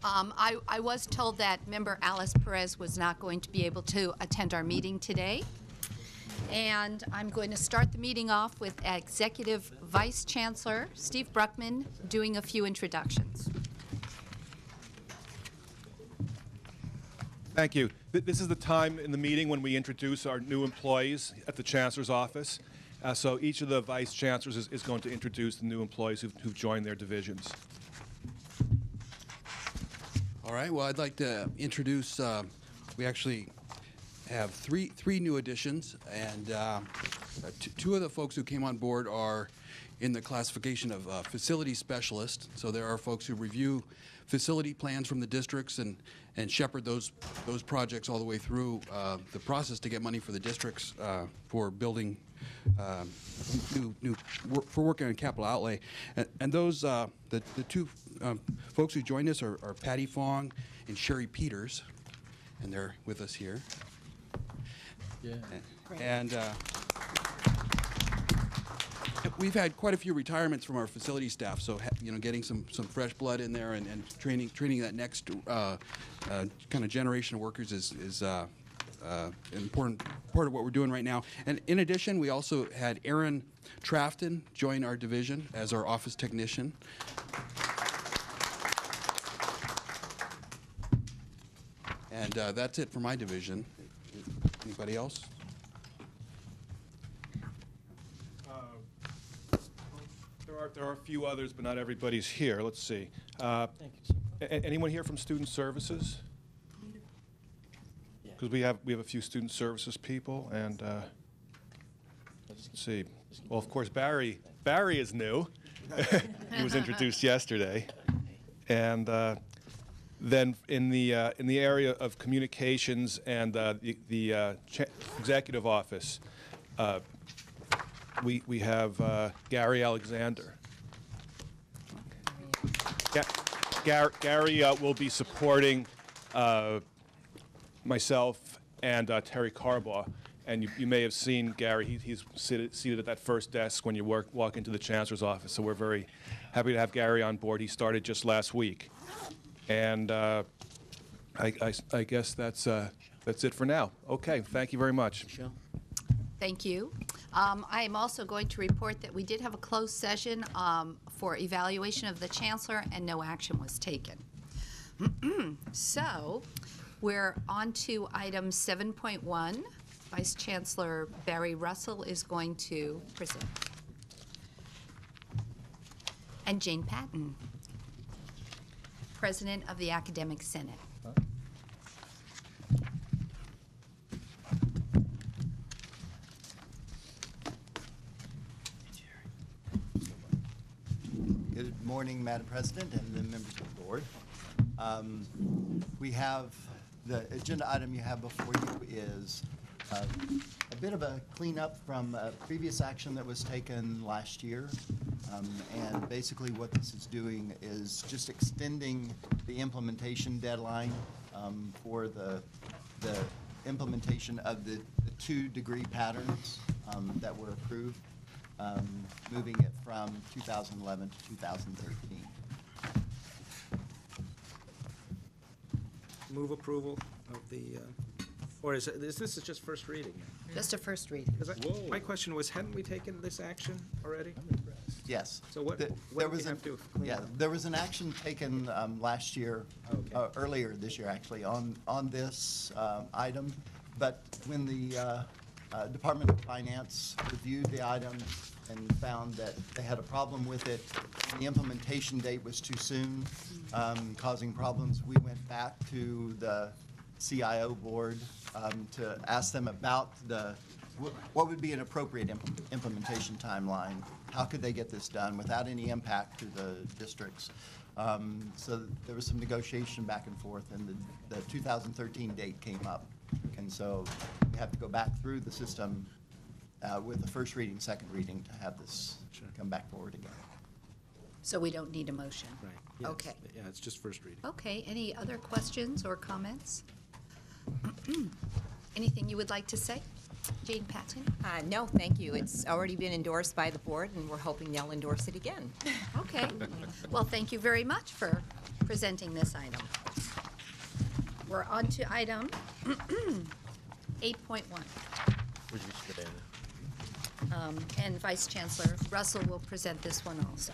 I was told that member Alice Perez was not going to be able to attend our meeting today. And I'm going to start the meeting off with Executive Vice Chancellor Steve Bruckman doing a few introductions. Thank you. This is the time in the meeting when we introduce our new employees at the Chancellor's office. So each of the Vice Chancellors is going to introduce the new employees who've joined their divisions. All right, well, I'd like to introduce, we actually have three new additions, and two of the folks who came on board are in the classification of facility specialist. So there are folks who review facility plans from the districts and shepherd those projects all the way through the process to get money for the districts for building for working on capital outlay. And those the two folks who joined us are Patty Fong and Sherry Peters, and they're with us here. Yeah. And we've had quite a few retirements from our facility staff, so getting some fresh blood in there and training that next kind of generation of workers is an important part of what we're doing right now. And in addition, we also had Aaron Trafton join our division as our office technician. And that's it for my division. Anybody else? There are a few others, but not everybody's here. Let's see. Thank you, sir. Anyone here from Student Services? Because we have a few Student Services people, and let's see. Well, of course, Barry is new. He was introduced yesterday, and then in the area of communications and the executive office, we have Gary Alexander. Gary will be supporting myself and Terry Carbaugh, and you may have seen Gary. He's seated at that first desk when you walk into the Chancellor's office. So we're very happy to have Gary on board. He started just last week, and I guess that's it for now. Okay, thank you very much. Thank you. I am also going to report that we did have a closed session for evaluation of the Chancellor, and no action was taken. So we're on to item 7.1. Vice Chancellor Barry Russell is going to present. And Jane Patton, President of the Academic Senate. Good morning, Madam President and the members of the board. We have the agenda item you have before you is a bit of a cleanup from a previous action that was taken last year. And basically what this is doing is just extending the implementation deadline for the implementation of the 2-degree patterns that were approved. Moving it from 2011 to 2013. Move approval of the, or is this just first reading? Just a first reading. My question was, hadn't we taken this action already? Yes. So what do we have to clean up? There was an action taken last year, Okay. Earlier this year actually, on this item. But when the Department of Finance reviewed the item and found that they had a problem with it, the implementation date was too soon, causing problems, we went back to the CIO board to ask them about what would be an appropriate implementation timeline. How could they get this done without any impact to the districts? So there was some negotiation back and forth, and the 2013 date came up. And so we have to go back through the system with the first reading, second reading to have this come back forward again. So we don't need a motion? Right. Yes. Okay. Yeah, it's just first reading. Okay, any other questions or comments? Anything you would like to say? Jane Patton? No, thank you. It's already been endorsed by the board, and we're hoping they'll endorse it again. Okay. Well, thank you very much for presenting this item. We're on to item 8.1. And Vice Chancellor Russell will present this one also.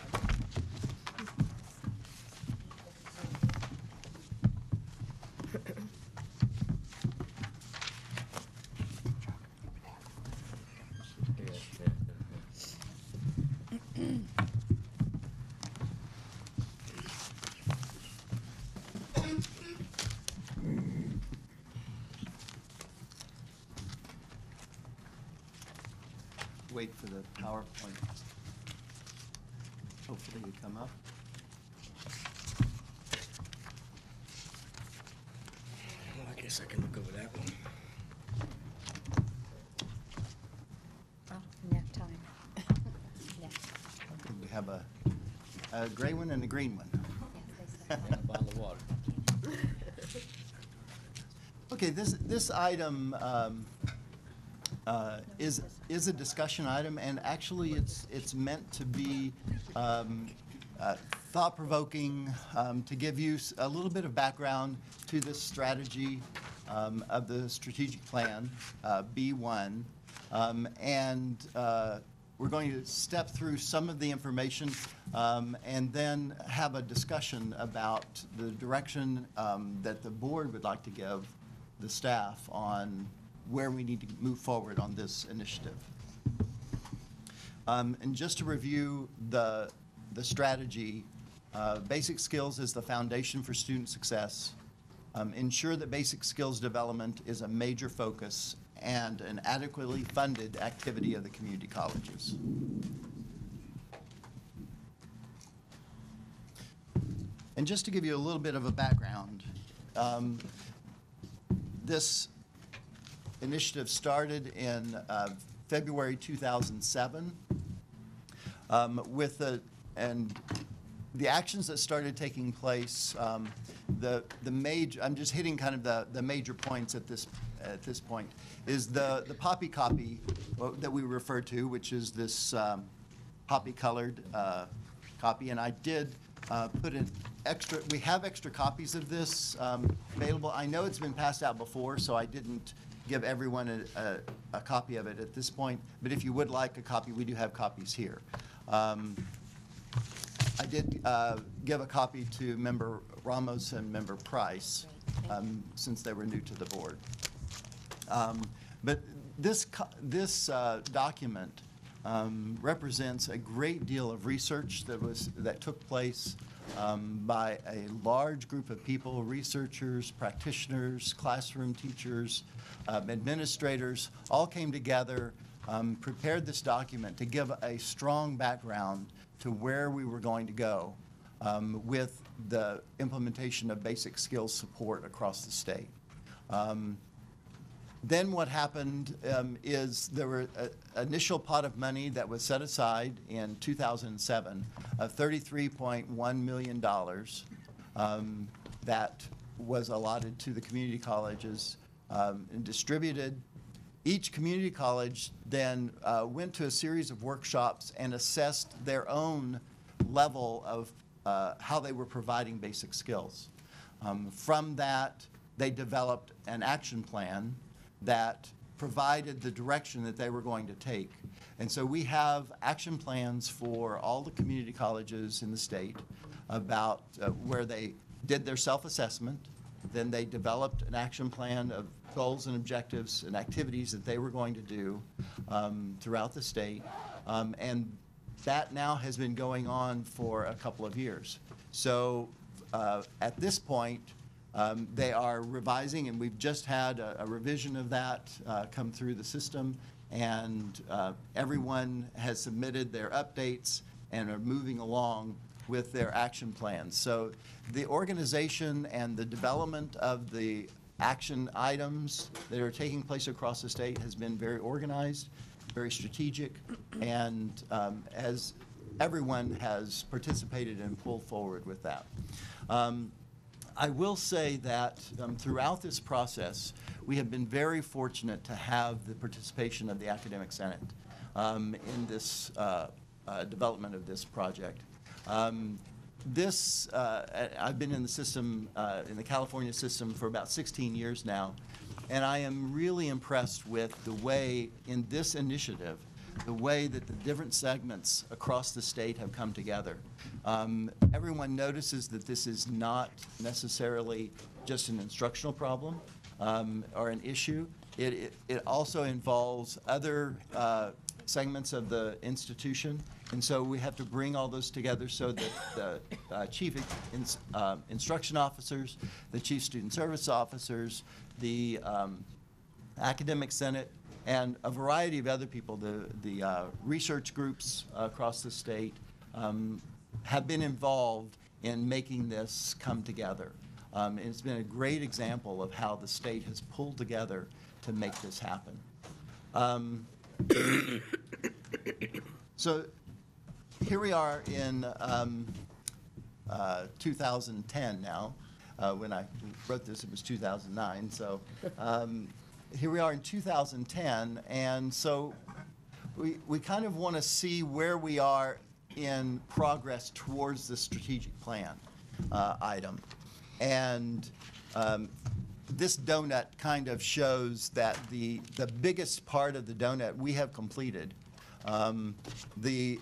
Wait for the PowerPoint. Hopefully you come up. Well, I guess I can look over that one. Oh, nap time. Yeah. We have a gray one and a green one. Bottle of water. Okay, this item is a discussion item, and actually it's meant to be thought-provoking, to give you a little bit of background to this strategy of the strategic plan, B1, and we're going to step through some of the information and then have a discussion about the direction that the board would like to give the staff on where we need to move forward on this initiative. And just to review the strategy, basic skills is the foundation for student success. Ensure that basic skills development is a major focus and an adequately funded activity of the community colleges. And just to give you a little bit of a background, this initiative started in February 2007 and the actions that started taking place, the major, I'm just hitting kind of the major points at this point, is the poppy copy that we refer to, which is this poppy colored copy, and I did put an extra, we have extra copies of this available. I know it's been passed out before, so I didn't give everyone a copy of it at this point, but if you would like a copy, we do have copies here. I did give a copy to Member Ramos and Member Price, since they were new to the board. But this document represents a great deal of research that took place by a large group of people, researchers, practitioners, classroom teachers, administrators, all came together, prepared this document to give a strong background to where we were going to go with the implementation of basic skills support across the state. Then what happened is there were an initial pot of money that was set aside in 2007 of $33.1 million that was allotted to the community colleges and distributed. Each community college then went to a series of workshops and assessed their own level of how they were providing basic skills. From that, they developed an action plan that provided the direction that they were going to take. And so we have action plans for all the community colleges in the state about where they did their self-assessment, then they developed an action plan of goals and objectives and activities that they were going to do throughout the state. And that now has been going on for a couple of years. So at this point, they are revising, and we've just had a revision of that come through the system, and everyone has submitted their updates and are moving along with their action plans. So the organization and the development of the action items that are taking place across the state has been very organized, very strategic, and as everyone has participated and pulled forward with that. I will say that throughout this process, we have been very fortunate to have the participation of the Academic Senate in this development of this project. I've been in the system, in the California system for about 16 years now, and I am really impressed with the way, in this initiative, the way that the different segments across the state have come together. Everyone notices that this is not necessarily just an instructional problem or an issue. It also involves other segments of the institution, and so we have to bring all those together so that the chief instruction officers, the chief student service officers, the academic senate, and a variety of other people, the research groups across the state, have been involved in making this come together. And it's been a great example of how the state has pulled together to make this happen. So here we are in 2010 now. When I wrote this, it was 2009. So here we are in 2010, and so we kind of want to see where we are in progress towards the strategic plan item. And this donut kind of shows that the biggest part of the donut we have completed. The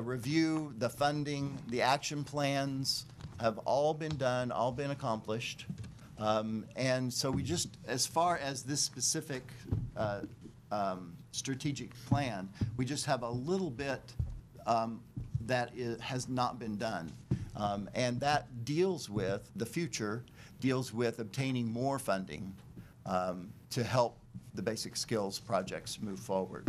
review, the funding, the action plans have all been done, all been accomplished. And so we just, as far as this specific strategic plan, we just have a little bit that has not been done. And that deals with, the future deals with obtaining more funding to help the basic skills projects move forward.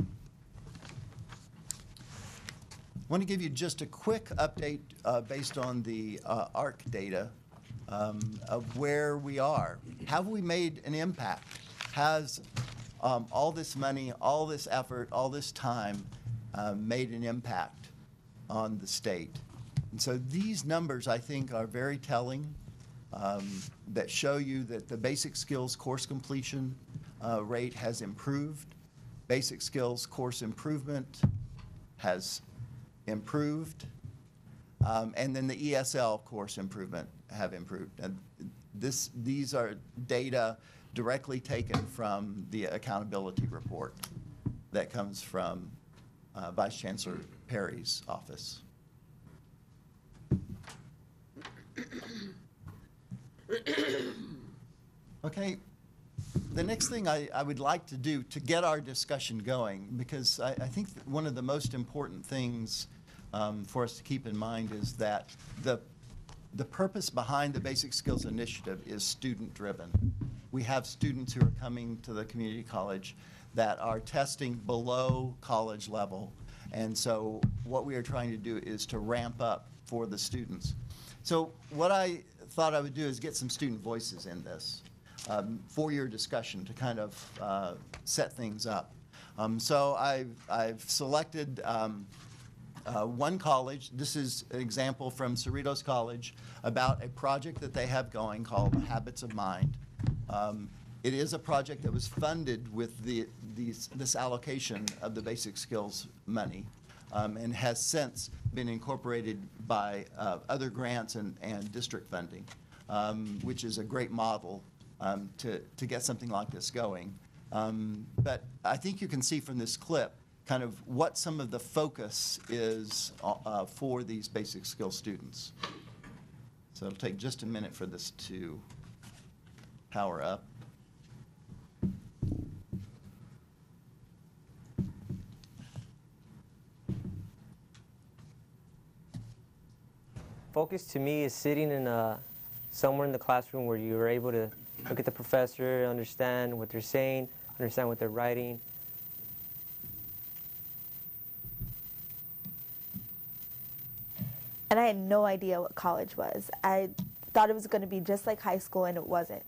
I want to give you just a quick update based on the ARK data of where we are. Have we made an impact? Has all this money, all this effort, all this time made an impact on the state? And so these numbers, I think, are very telling, that show you that the basic skills course completion rate has improved. Basic skills course improvement has improved. And then the ESL course improvement have improved. And these are data directly taken from the accountability report that comes from Vice Chancellor Perry's office. Okay, the next thing I would like to do to get our discussion going, because I think that one of the most important things for us to keep in mind is that the purpose behind the Basic Skills Initiative is student-driven. We have students who are coming to the community college that are testing below college level, and so what we are trying to do is to ramp up for the students. So what I thought I would do is get some student voices in this for your discussion to kind of set things up. So I've selected one college. This is an example from Cerritos College about a project that they have going called Habits of Mind. It is a project that was funded with this allocation of the basic skills money and has since been incorporated by other grants and district funding, which is a great model to get something like this going. But I think you can see from this clip kind of what some of the focus is for these basic skill students. So it'll take just a minute for this to power up. Focus to me is sitting in somewhere in the classroom where you're able to look at the professor, understand what they're saying, understand what they're writing. And I had no idea what college was. I thought it was going to be just like high school, and it wasn't.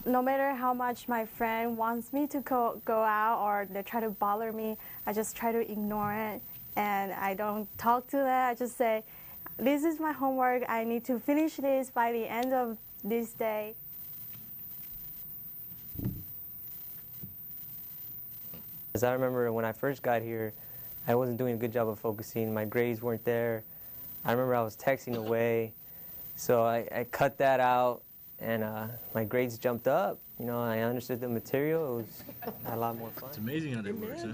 No matter how much my friend wants me to go out or they try to bother me, I just try to ignore it, and I don't talk to them. I just say, this is my homework. I need to finish this by the end of this day. As I remember when I first got here, I I wasn't doing a good job of focusing. My grades weren't there. I remember I was texting away, so I cut that out, and my grades jumped up. You know, I understood the material. It was a lot more fun. It's amazing how that works, huh?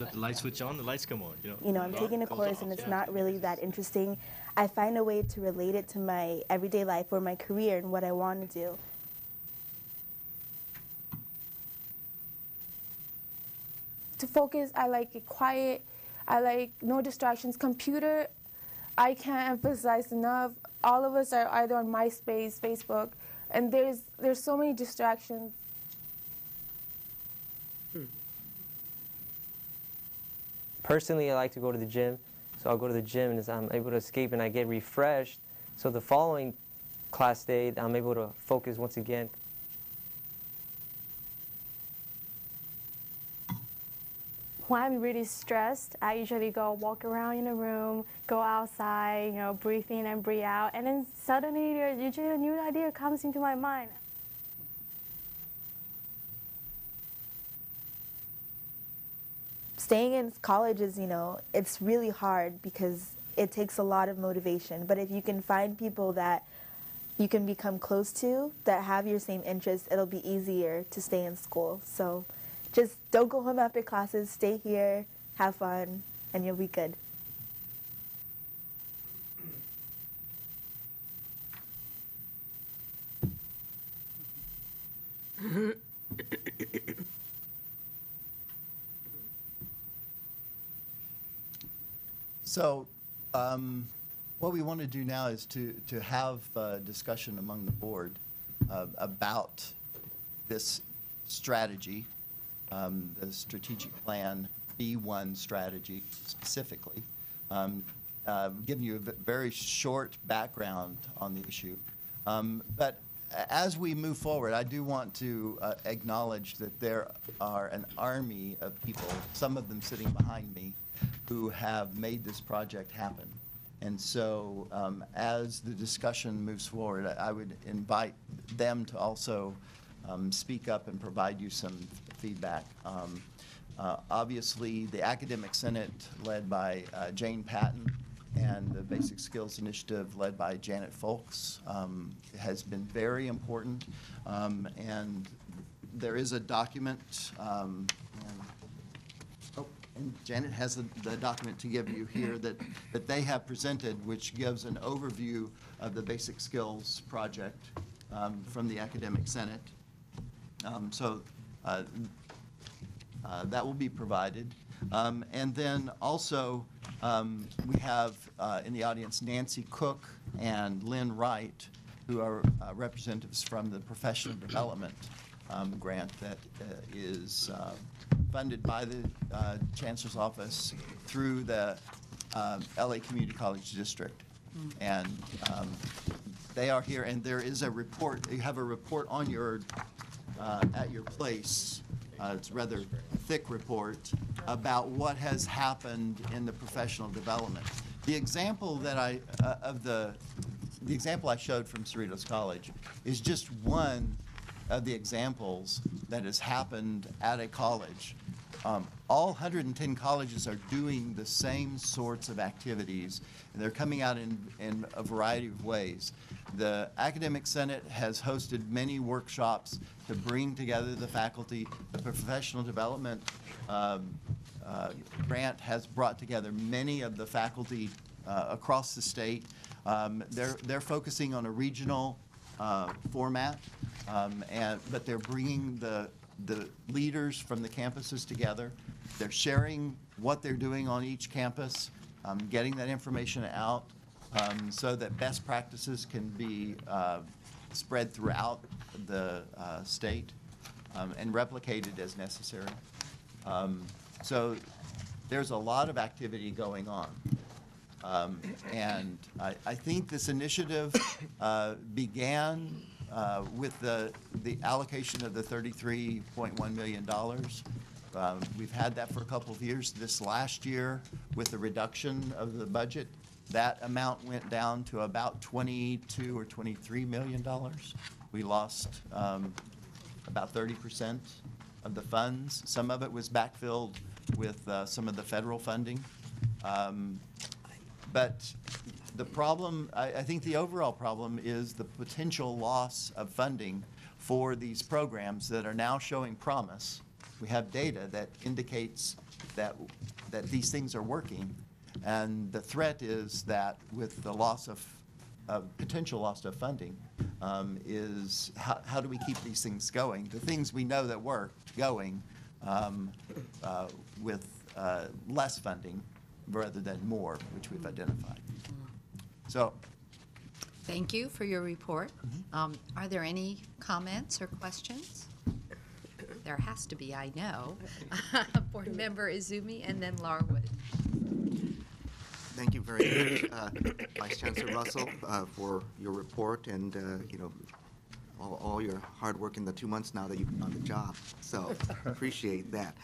Let the light switch on, the lights come on, you know. You know, I'm taking a course and it's not really that interesting. I find a way to relate it to my everyday life or my career and what I want to do. To focus, I like it quiet. I like no distractions. Computer, I can't emphasize enough. All of us are either on MySpace, Facebook, and there's so many distractions. Personally, I like to go to the gym, so I'll go to the gym and I'm able to escape and I get refreshed. So the following class day, I'm able to focus once again. When I'm really stressed, I usually go walk around in a room, go outside, you know, breathe in and breathe out, and then suddenly usually a new idea comes into my mind. Staying in college is, you know, it's really hard because it takes a lot of motivation. But if you can find people that you can become close to, that have your same interests, it'll be easier to stay in school. So just don't go home after classes, stay here, have fun, and you'll be good. So what we want to do now is to have a discussion among the board about this strategy, the strategic plan B1 strategy specifically, giving you a very short background on the issue. But as we move forward, I do want to acknowledge that there are an army of people, some of them sitting behind me, who have made this project happen. And so as the discussion moves forward, I would invite them to also speak up and provide you some feedback. Obviously, the Academic Senate, led by Jane Patton, and the Basic Skills Initiative, led by Janet Folks, has been very important. And there is a document, and Janet has the document to give you here that they have presented, which gives an overview of the Basic Skills Project from the Academic Senate. So that will be provided. And then also we have in the audience Nancy Cook and Lynn Wright, who are representatives from the Professional Development grant that is funded by the Chancellor's Office through the LA Community College District. And they are here, and there is a report. You have a report on your at your place. It's a rather thick report about what has happened in the professional development. The example that the example I showed from Cerritos College is just one of the examples that has happened at a college. All 110 colleges are doing the same sorts of activities, and they're coming out in a variety of ways. The Academic Senate has hosted many workshops to bring together the faculty. The Professional Development grant has brought together many of the faculty across the state. They're focusing on a regional format, but they're bringing the leaders from the campuses together. They're sharing what they're doing on each campus, getting that information out so that best practices can be spread throughout the state and replicated as necessary. So there's a lot of activity going on. And I think this initiative began with the allocation of the $33.1 million. We've had that for a couple of years. This last year, with the reduction of the budget, that amount went down to about $22 or $23 million. We lost about 30% of the funds. Some of it was backfilled with some of the federal funding. But the problem, I think the overall problem is the potential loss of funding for these programs that are now showing promise. We have data that indicates that these things are working, and the threat is that with the loss of potential loss of funding, is how do we keep these things going? The things we know that work going with less funding rather than more, which we've identified. So. Thank you for your report. Are there any comments or questions? There has to be, I know. Board Member Izumi and then Larwood. Thank you very much, Vice Chancellor Russell, for your report and all your hard work in the 2 months now that you've been on the job. So appreciate that.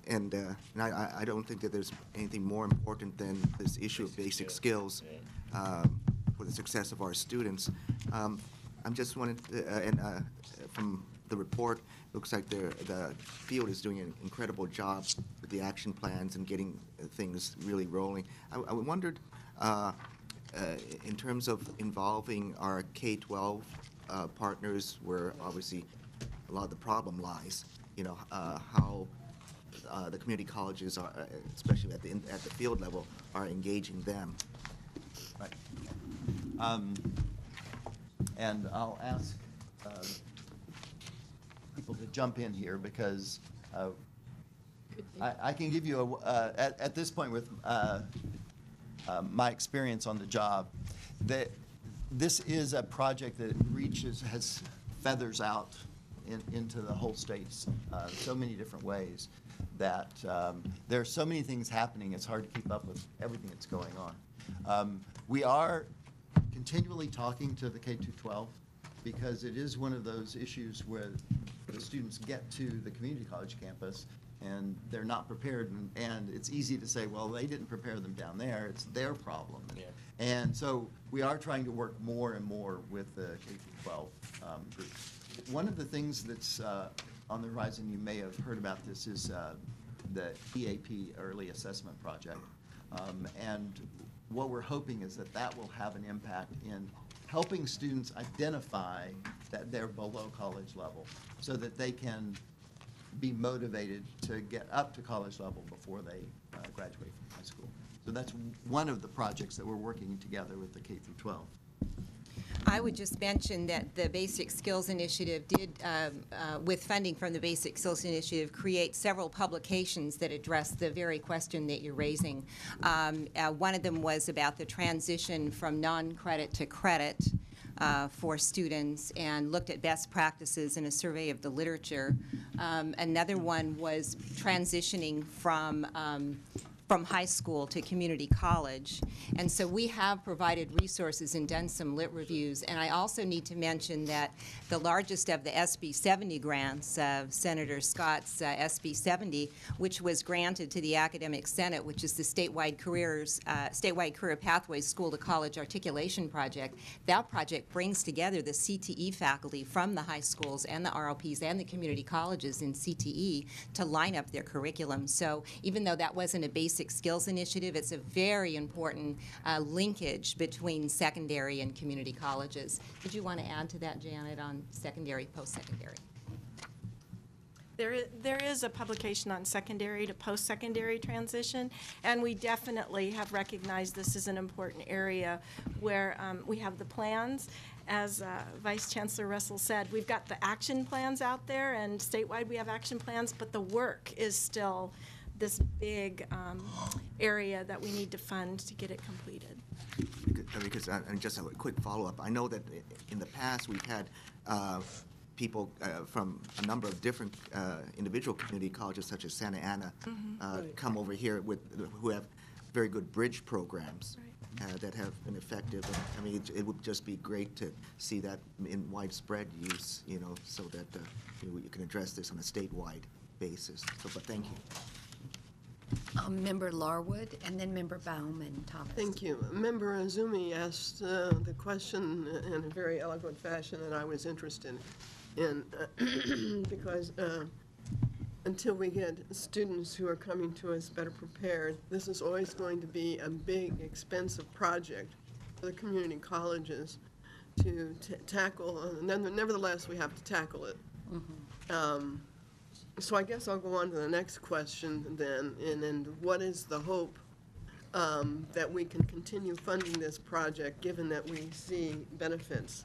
And I don't think that there's anything more important than this issue of basic skills for the success of our students. I'm just wanted to, from the report, looks like the field is doing an incredible job with the action plans and getting things really rolling. I wondered, in terms of involving our K-12 partners, where obviously a lot of the problem lies, how the community colleges are, especially at the field level, are engaging them. Right. And I'll ask people to jump in here because I can give you at this point with my experience on the job, that this is a project that has feathers out into the whole states so many different ways that there are so many things happening, it's hard to keep up with everything that's going on. We are continually talking to the K-12 because it is one of those issues where the students get to the community college campus and they're not prepared, and it's easy to say, well, they didn't prepare them down there, it's their problem. Yeah. And so we are trying to work more and more with the K-12 groups. One of the things that's on the horizon, you may have heard about this, is the EAP, Early Assessment Project. And what we're hoping is that will have an impact in helping students identify that they're below college level so that they can be motivated to get up to college level before they graduate from high school. So that's one of the projects that we're working together with the K-12. I would just mention that the Basic Skills Initiative did, with funding from the Basic Skills Initiative, create several publications that address the very question that you're raising. One of them was about the transition from non-credit to credit for students and looked at best practices in a survey of the literature. Another one was transitioning from high school to community college. And so we have provided resources and done some lit reviews. And I also need to mention that the largest of the SB 70 grants, Senator Scott's SB 70, which was granted to the Academic Senate, which is the statewide career pathways school to college articulation project, that project brings together the CTE faculty from the high schools and the RLPs and the community colleges in CTE to line up their curriculum. So even though that wasn't a basic skills initiative, it's a very important linkage between secondary and community colleges. Did you want to add to that, Janet, on secondary, post-secondary? There is a publication on secondary to post-secondary transition, and we definitely have recognized this is an important area where we have the plans. As Vice Chancellor Russell said, we've got the action plans out there, and statewide we have action plans, but the work is still this big area that we need to fund to get it completed. Because and just a quick follow-up, I know that in the past we've had people from a number of different individual community colleges, such as Santa Ana, come over here who have very good bridge programs. Right. That have been effective. I mean, it would just be great to see that in widespread use, so that you can address this on a statewide basis. So, but thank you. Member Larwood, and then Member Baum and Thomas. Thank you. Member Izumi asked the question in a very eloquent fashion that I was interested in, because until we get students who are coming to us better prepared, this is always going to be a big, expensive project for the community colleges to tackle. And then, nevertheless, we have to tackle it. So I guess I'll go on to the next question then. And what is the hope that we can continue funding this project, given that we see benefits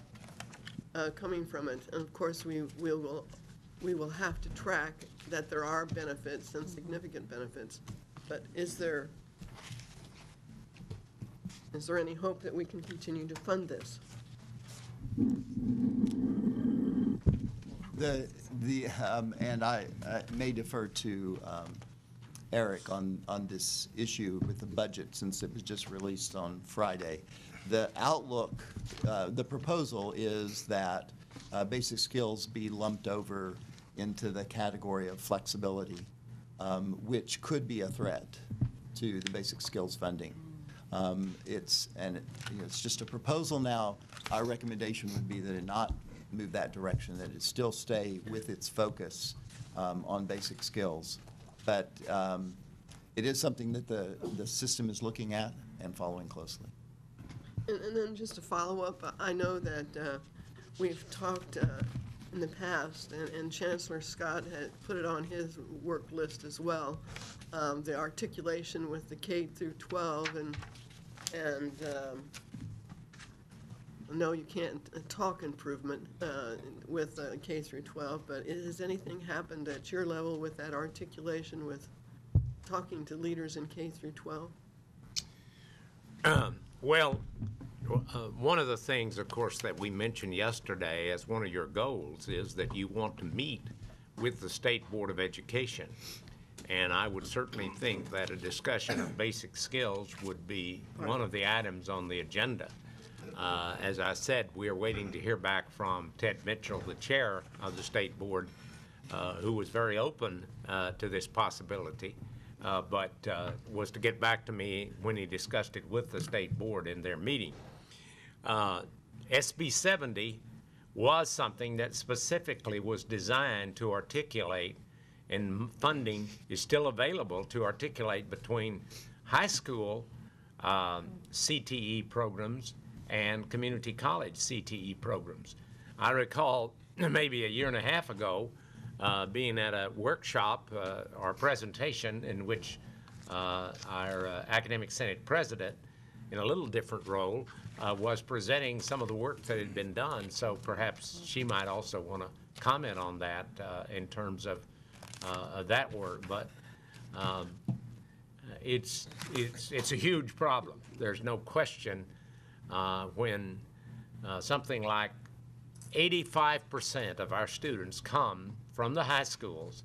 coming from it? And of course, we will have to track that there are benefits and significant benefits. But is there any hope that we can continue to fund this? And I may defer to Eric on this issue with the budget, since it was just released on Friday. The outlook, the proposal is that basic skills be lumped over into the category of flexibility, which could be a threat to the basic skills funding. It's just a proposal now. Our recommendation would be that it not move that direction, that it still stay with its focus on basic skills. But it is something that the system is looking at and following closely. And then just to follow up, I know that we've talked in the past, and Chancellor Scott had put it on his work list as well, the articulation with the K through 12, and no, you can't talk improvement with K through 12, but has anything happened at your level with that articulation, with talking to leaders in K through 12? Well, one of the things, of course, that we mentioned yesterday as one of your goals is that you want to meet with the State Board of Education. And I would certainly think that a discussion of basic skills would be one of the items on the agenda. As I said, we are waiting to hear back from Ted Mitchell, the chair of the State Board, who was very open to this possibility, but was to get back to me when he discussed it with the State Board in their meeting. SB 70 was something that specifically was designed to articulate, and funding is still available to articulate between high school CTE programs and community college CTE programs. I recall maybe a year and a half ago being at a workshop or presentation in which our Academic Senate president, in a little different role, was presenting some of the work that had been done. So perhaps she might also want to comment on that in terms of that work. But it's a huge problem. There's no question when something like 85% of our students come from the high schools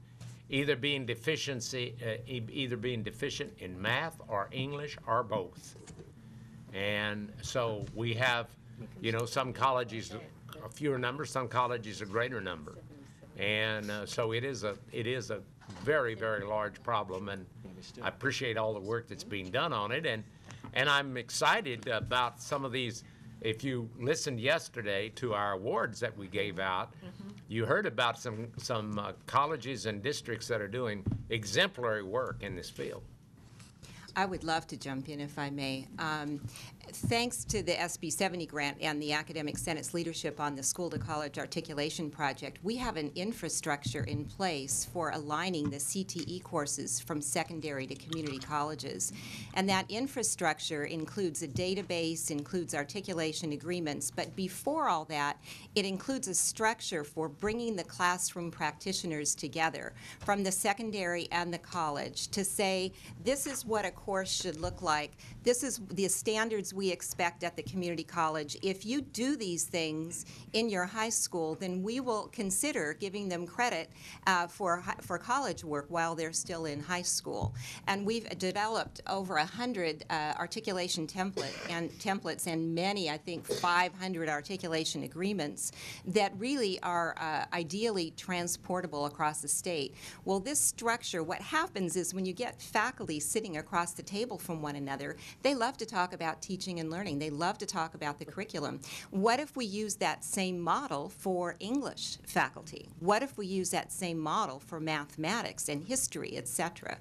either being deficient in math or English or both. And so we have, some colleges a fewer number, some colleges a greater number. And so it is a very, very large problem, and I appreciate all the work that's being done on it. And I'm excited about some of these. If you listened yesterday to our awards that we gave out, you heard about some colleges and districts that are doing exemplary work in this field. I would love to jump in if I may. Thanks to the SB 70 grant and the Academic Senate's leadership on the School to College Articulation Project, we have an infrastructure in place for aligning the CTE courses from secondary to community colleges. And that infrastructure includes a database, includes articulation agreements, but before all that, it includes a structure for bringing the classroom practitioners together from the secondary and the college to say, this is what a course should look like. This is the standards we expect at the community college. If you do these things in your high school, then we will consider giving them credit for college work while they're still in high school. And we've developed over 100 articulation templates and many, I think 500 articulation agreements that really are ideally transportable across the state. Well, this structure, what happens is when you get faculty sitting across the table from one another, they love to talk about teaching teaching and learning. They love to talk about the curriculum. What if we use that same model for English faculty? What if we use that same model for mathematics and history, et cetera?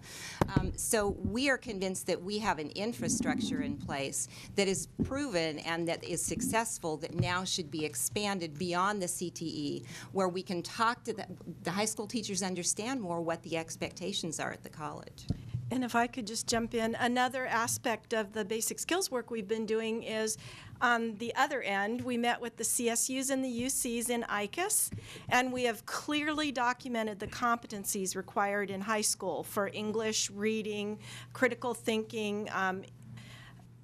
So we are convinced that we have an infrastructure in place that is proven and that is successful, that now should be expanded beyond the CTE, where we can talk to the high school teachers, understand more what the expectations are at the college. And if I could just jump in, another aspect of the basic skills work we've been doing is on the other end, we met with the CSUs and the UCs in ICUS, and we have clearly documented the competencies required in high school for English, reading, critical thinking,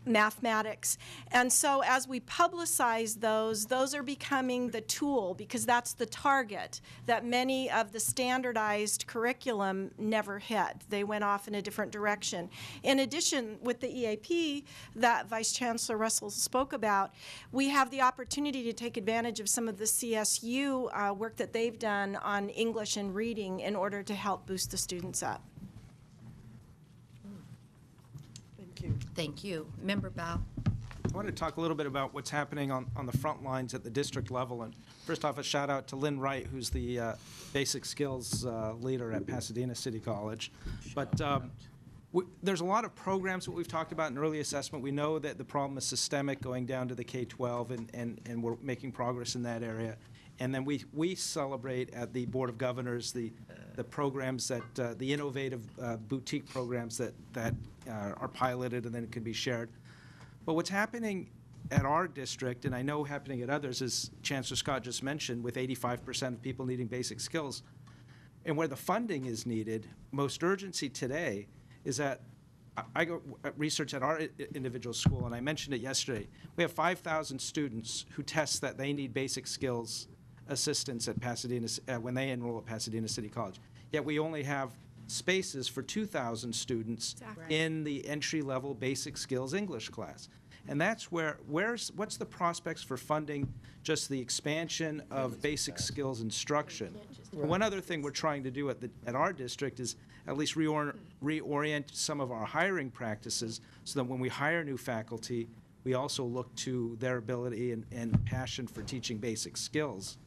mathematics. And so as we publicize those are becoming the tool, because that's the target that many of the standardized curriculum never hit. They went off in a different direction. In addition, with the EAP that Vice Chancellor Russell spoke about, we have the opportunity to take advantage of some of the CSU work that they've done on English and reading in order to help boost the students up. Thank you. Member Bao. I want to talk a little bit about what's happening on the front lines at the district level. And first off, a shout out to Lynn Wright, who's the basic skills leader at Pasadena City College. But there's a lot of programs that we've talked about in early assessment. We know that the problem is systemic, going down to the K-12, and we're making progress in that area. And then we celebrate at the Board of Governors the programs that, the innovative boutique programs that are piloted and then can be shared. But what's happening at our district, and I know happening at others, as Chancellor Scott just mentioned, with 85% of people needing basic skills, and where the funding is needed, most urgency today is that I go research at our individual school, and I mentioned it yesterday. We have 5,000 students who test that they need basic skills assistance at Pasadena when they enroll at Pasadena City College. Yet we only have spaces for 2,000 students in the entry-level basic skills English class. And that's what's the prospects for funding just the expansion of basic skills instruction? One other thing we're trying to do at our district is at least reorient some of our hiring practices so that when we hire new faculty, we also look to their ability and passion for teaching basic skills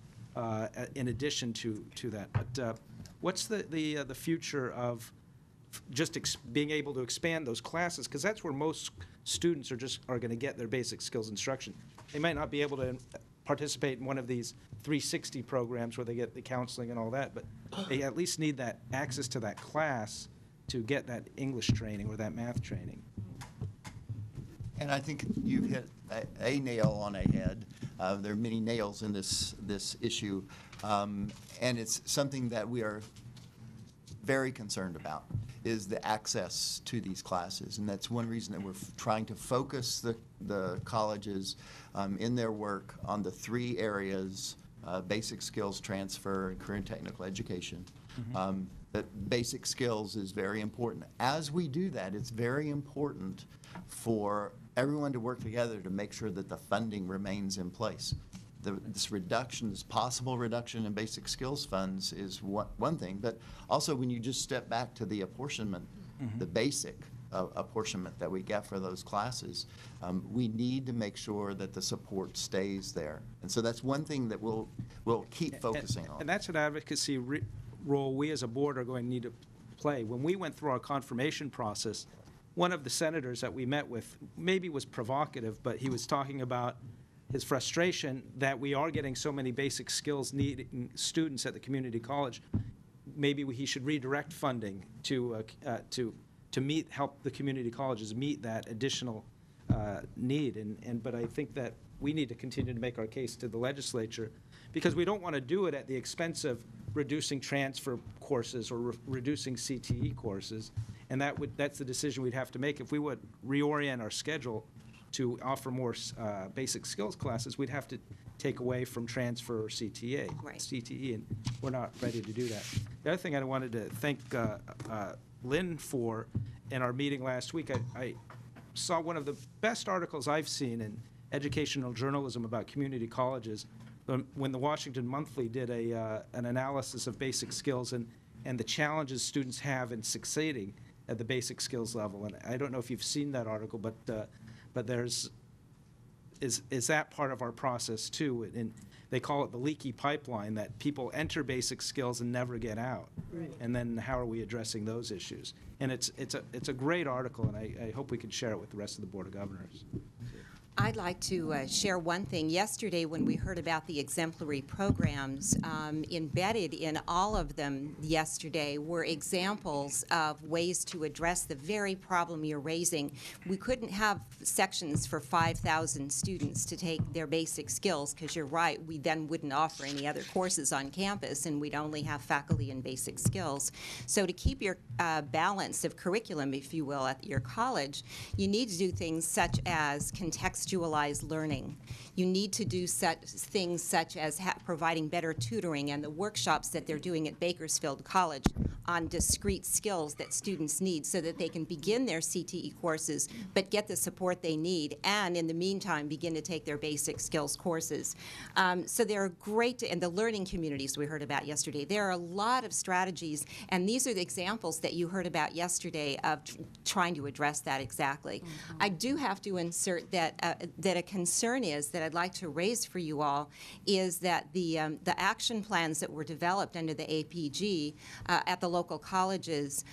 in addition to that. But what's the future of just being able to expand those classes? Because that's where most students are going to get their basic skills instruction. They might not be able to participate in one of these 360 programs where they get the counseling and all that, but they at least need that access to that class to get that English training or that math training. And I think you've hit a nail on a head. There are many nails in this issue, and it's something that we are very concerned about, is the access to these classes. And that's one reason that we're trying to focus the colleges in their work on the three areas, basic skills transfer and career and technical education. Mm-hmm. That basic skills is very important. As we do that, it's very important for everyone to work together to make sure that the funding remains in place. This possible reduction in basic skills funds is one thing, but also when you just step back to the apportionment, the basic apportionment that we get for those classes, we need to make sure that the support stays there. And so that's one thing that we'll keep focusing on. And that's an advocacy role we as a board are going to need to play. When we went through our confirmation process, one of the senators that we met with maybe was provocative, but he was talking about his frustration that we are getting so many basic skills needing students at the community college. Maybe he should redirect funding to help the community colleges meet that additional need. But I think that we need to continue to make our case to the legislature, because we don't want to do it at the expense of reducing transfer courses or reducing CTE courses. And that's the decision we'd have to make. If we would reorient our schedule to offer more basic skills classes, we'd have to take away from transfer or CTE, and we're not ready to do that. The other thing I wanted to thank Lynn for in our meeting last week, I saw one of the best articles I've seen in educational journalism about community colleges when the Washington Monthly did an analysis of basic skills and the challenges students have in succeeding at the basic skills level. And I don't know if you've seen that article, but there's is that part of our process too? And they call it the leaky pipeline, that people enter basic skills and never get out. Right. And then how are we addressing those issues? And it's a great article, and I hope we can share it with the rest of the Board of Governors. I'd like to share one thing. Yesterday, when we heard about the exemplary programs, embedded in all of them yesterday were examples of ways to address the very problem you're raising. We couldn't have sections for 5,000 students to take their basic skills, because you're right, we then wouldn't offer any other courses on campus, and we'd only have faculty in basic skills. So to keep your balance of curriculum, if you will, at your college, you need to do things such as contextualized learning. You need to do things such as providing better tutoring and the workshops that they're doing at Bakersfield College on discrete skills that students need so that they can begin their CTE courses but get the support they need, and in the meantime begin to take their basic skills courses. So there are great, and the learning communities we heard about yesterday, there are a lot of strategies, and these are the examples that you heard about yesterday of trying to address that exactly. Mm-hmm. I do have to insert that that a concern is that I'd like to raise for you all is that the action plans that were developed under the APG at the local colleges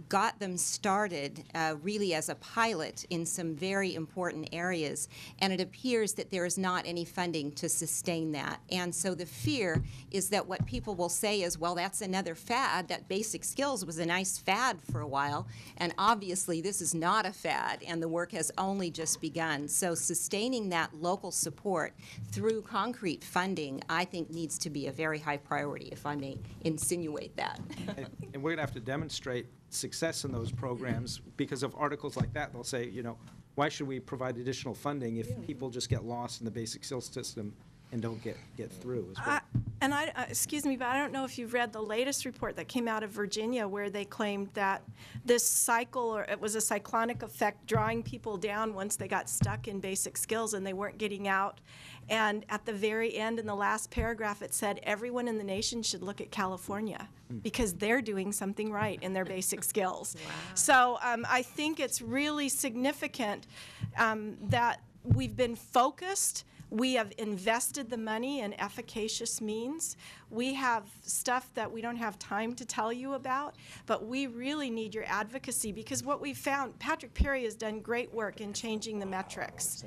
got them started really as a pilot in some very important areas, and it appears that there is not any funding to sustain that. And so the fear is that what people will say is, well, that's another fad. That basic skills was a nice fad for a while, and obviously this is not a fad, and the work has only just begun. So sustaining that local support through concrete funding, I think, needs to be a very high priority, if I may insinuate that. And we're going to have to demonstrate success in those programs because of articles like that. They'll say, you know, why should we provide additional funding if people just get lost in the basic skills system and don't get through as well? And excuse me, but I don't know if you've read the latest report that came out of Virginia where they claimed that this cycle, or it was a cyclonic effect, drawing people down once they got stuck in basic skills and they weren't getting out. And at the very end, in the last paragraph, it said everyone in the nation should look at California because they're doing something right in their basic skills. Wow. So I think it's really significant that we've been focused. We have invested the money in efficacious means. We have stuff that we don't have time to tell you about, but we really need your advocacy because what we found, Patrick Perry has done great work in changing the metrics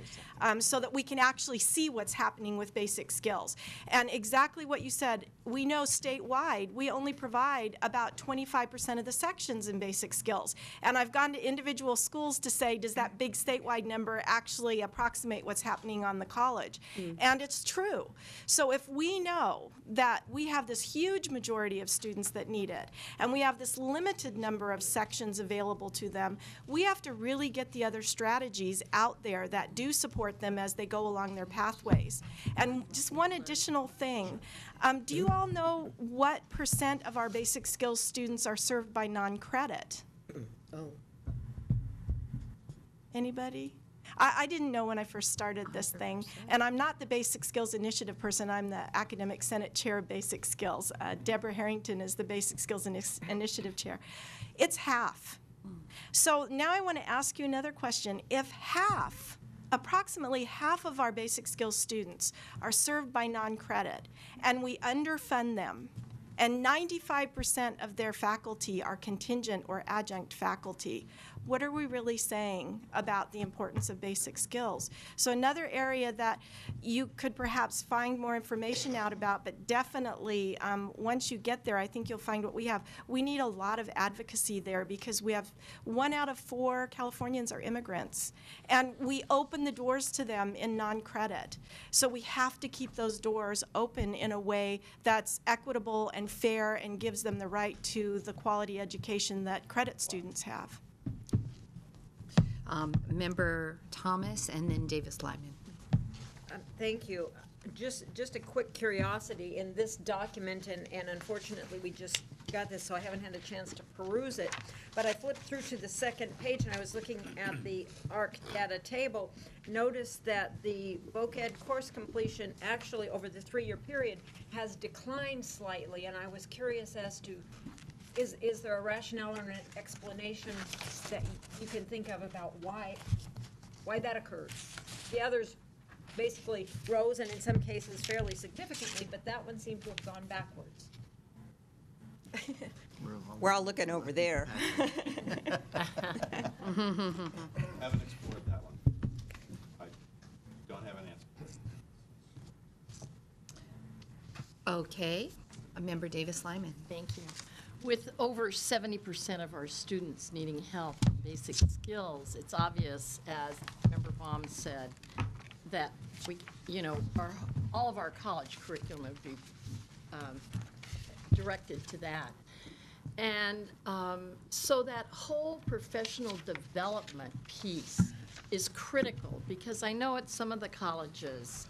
so that we can actually see what's happening with basic skills. And exactly what you said, we know statewide we only provide about 25% of the sections in basic skills. And I've gone to individual schools to say, does that big statewide number actually approximate what's happening on the college? And it's true. So if we know that we have this huge majority of students that need it, and we have this limited number of sections available to them, we have to really get the other strategies out there that do support them as they go along their pathways. And just one additional thing, do you all know what % of our basic skills students are served by non-credit? Oh. Anybody? I didn't know when I first started this thing, and I'm not the Basic Skills Initiative person. I'm the Academic Senate Chair of Basic Skills. Deborah Harrington is the Basic Skills Initiative Chair. It's half. So now I want to ask you another question. If approximately half of our basic skills students are served by non-credit, and we underfund them, and 95% of their faculty are contingent or adjunct faculty, what are we really saying about the importance of basic skills? So another area that you could perhaps find more information out about, but definitely once you get there, I think you'll find what we have. We need a lot of advocacy there because we have 1 out of 4 Californians are immigrants, and we open the doors to them in non-credit. So we have to keep those doors open in a way that's equitable and fair and gives them the right to the quality education that credit students have. Member Thomas and then Davis Lyman. Thank you. Just a quick curiosity in this document, and unfortunately we just got this, so I haven't had a chance to peruse it, but I flipped through to the second page and I was looking at the ARK Data table. Noticed that the voc ed course completion actually over the 3-year period has declined slightly, and I was curious as to is there a rationale or an explanation that you can think of about why that occurs? The others basically rose, and in some cases fairly significantly, but that one seemed to have gone backwards. We're all looking over there. Haven't explored that one. I don't have an answer. Okay, Member Davis Lyman. Thank you. With over 70% of our students needing help in basic skills, it's obvious, as Member Baum said, that we, all of our college curriculum would be directed to that. And so that whole professional development piece is critical, because I know at some of the colleges,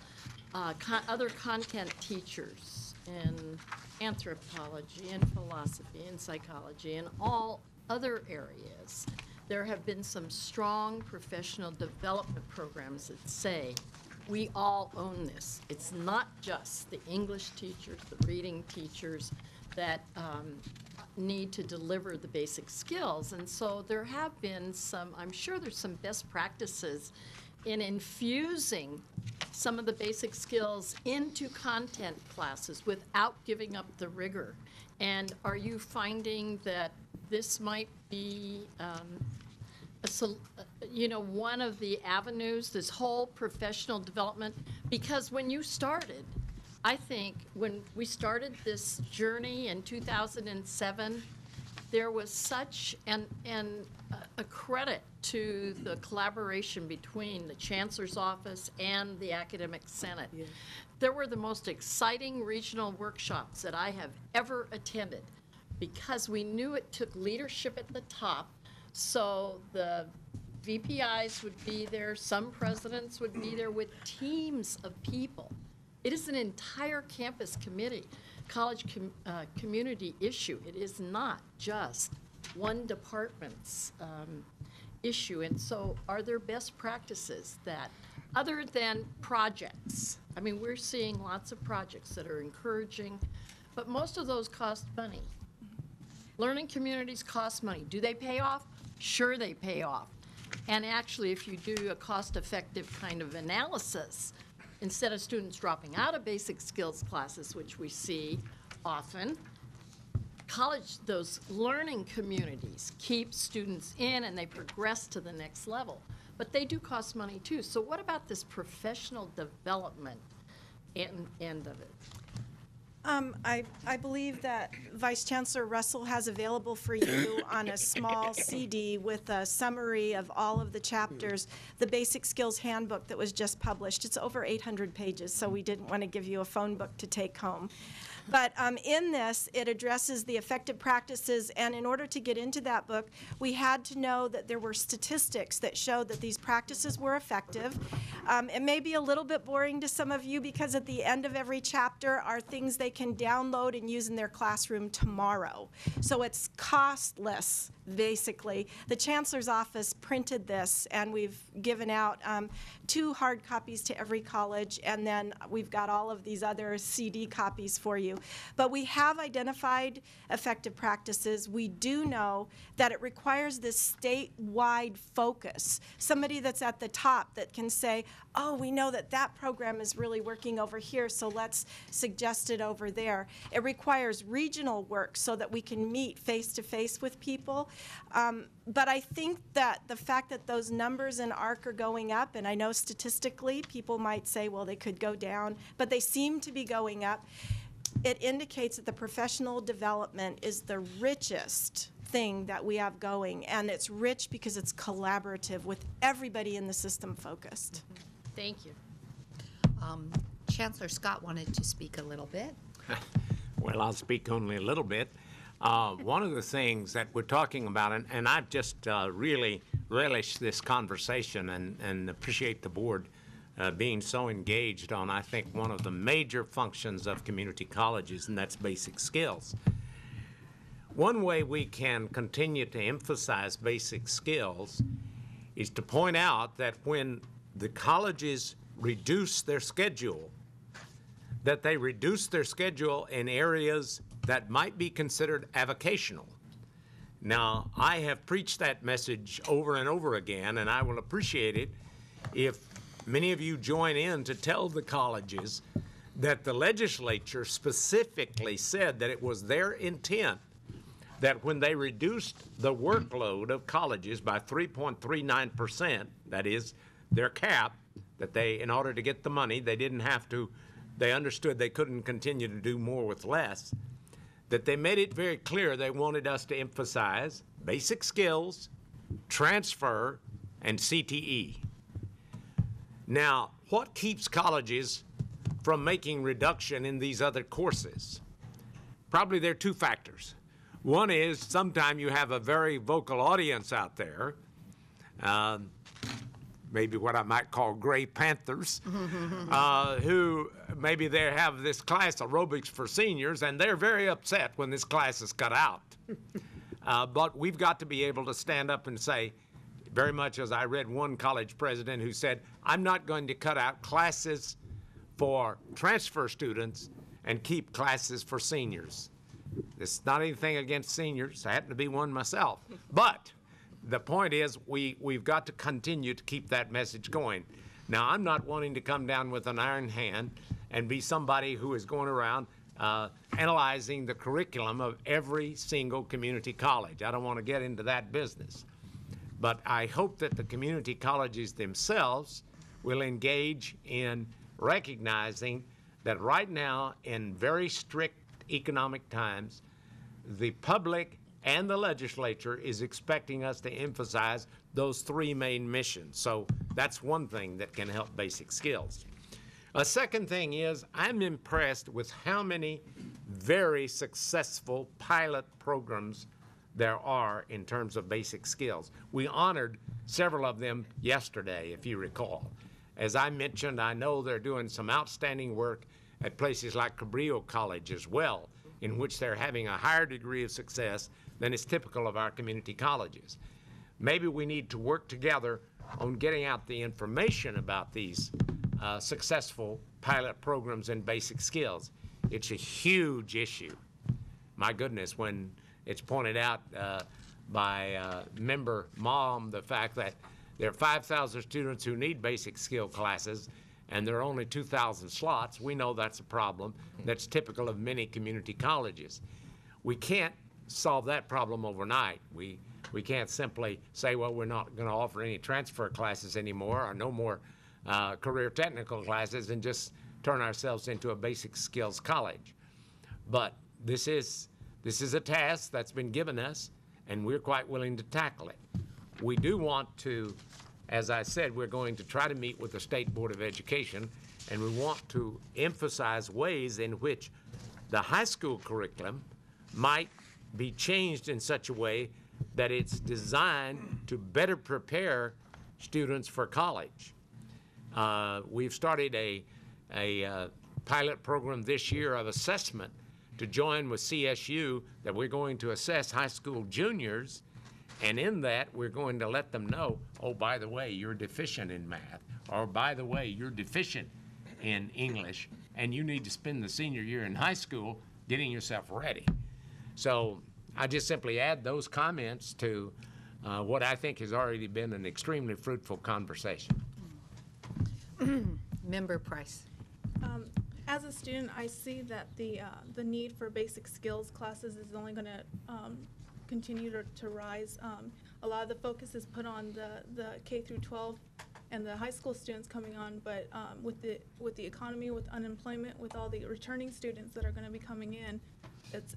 other content teachers in anthropology and philosophy and psychology and all other areas, there have been some strong professional development programs that say, we all own this. It's not just the English teachers, the reading teachers that need to deliver the basic skills. And so there have been some, I'm sure there's some best practices in infusing some of the basic skills into content classes without giving up the rigor. And are you finding that this might be one of the avenues, this whole professional development? Because when you started, I think when we started this journey in 2007, there was such a credit to the collaboration between the Chancellor's Office and the Academic Senate. Yeah. There were the most exciting regional workshops that I have ever attended, because we knew it took leadership at the top. So the VPIs would be there, some presidents would be there with teams of people. It is an entire campus committee, college community issue. It is not just one department's issue. And so are there best practices that, other than projects, I mean, we're seeing lots of projects that are encouraging, but most of those cost money. Learning communities cost money. Do they pay off? Sure, they pay off. And actually, if you do a cost-effective kind of analysis, instead of students dropping out of basic skills classes, which we see often, those learning communities keep students in and they progress to the next level. But they do cost money too. So what about this professional development end of it? I believe that Vice Chancellor Russell has available for you on a small CD with a summary of all of the chapters, the Basic Skills Handbook that was just published. It's over 800 pages, so we didn't want to give you a phone book to take home. But in this, it addresses the effective practices, and in order to get into that book, we had to know that there were statistics that showed that these practices were effective. It may be a little bit boring to some of you, because at the end of every chapter are things they can download and use in their classroom tomorrow. So it's costless, basically. The Chancellor's Office printed this, and we've given out 2 hard copies to every college, and then we've got all of these other CD copies for you. But we have identified effective practices. We do know that it requires this statewide focus. Somebody that's at the top that can say, oh, we know that that program is really working over here, so let's suggest it over there. It requires regional work so that we can meet face-to-face with people. But I think that the fact that those numbers in ARK are going up, and I know statistically people might say, well, they could go down, but they seem to be going up. It indicates that the professional development is the richest thing that we have going, and it's rich because it's collaborative with everybody in the system focused. Thank you. Chancellor Scott wanted to speak a little bit. Well, I'll speak only a little bit. One of the things that we're talking about, and I've just really relished this conversation and appreciate the board being so engaged on, I think, one of the major functions of community colleges, and that's basic skills. One way we can continue to emphasize basic skills is to point out that when the colleges reduce their schedule, that they reduce their schedule in areas that might be considered avocational. Now, I have preached that message over and over again, and I will appreciate it if many of you join in to tell the colleges that the legislature specifically said that it was their intent that when they reduced the workload of colleges by 3.39%, that is their cap, that they, in order to get the money, they didn't have to, they understood they couldn't continue to do more with less, that they made it very clear they wanted us to emphasize basic skills, transfer, and CTE. Now, what keeps colleges from making reduction in these other courses? Probably there are two factors. One is sometimes you have a very vocal audience out there, maybe what I might call gray panthers, who maybe they have this class aerobics for seniors, and they're very upset when this class is cut out. But we've got to be able to stand up and say, very much as I read one college president who said, I'm not going to cut out classes for transfer students and keep classes for seniors. It's not anything against seniors. I happen to be one myself. But the point is we've got to continue to keep that message going. Now, I'm not wanting to come down with an iron hand and be somebody who is going around analyzing the curriculum of every single community college. I don't want to get into that business. But I hope that the community colleges themselves will engage in recognizing that right now, in very strict economic times, the public and the legislature is expecting us to emphasize those three main missions. So that's one thing that can help basic skills. A second thing is I'm impressed with how many very successful pilot programs there are in terms of basic skills. We honored several of them yesterday, if you recall. As I mentioned, I know they're doing some outstanding work at places like Cabrillo College as well, in which they're having a higher degree of success than is typical of our community colleges. Maybe we need to work together on getting out the information about these successful pilot programs in basic skills. It's a huge issue. My goodness, when it's pointed out by member Mom, the fact that there are 5,000 students who need basic skill classes and there are only 2,000 slots, we know that's a problem that's typical of many community colleges. We can't solve that problem overnight. We can't simply say, well, we're not going to offer any transfer classes anymore or no more career technical classes and just turn ourselves into a basic skills college. But this is a task that's been given us, and we're quite willing to tackle it. We do want to, as I said, we're going to try to meet with the State Board of Education, and we want to emphasize ways in which the high school curriculum might be changed in such a way that it's designed to better prepare students for college. We've started a pilot program this year of assessment to join with CSU that we're going to assess high school juniors, and in that we're going to let them know, oh, by the way, you're deficient in math, or by the way, you're deficient in English, and you need to spend the senior year in high school getting yourself ready. So I just simply add those comments to what I think has already been an extremely fruitful conversation. Member Price. As a student, I see that the need for basic skills classes is only going to continue to rise. A lot of the focus is put on the K through 12 and the high school students coming on, but with the economy, with unemployment, with all the returning students that are going to be coming in,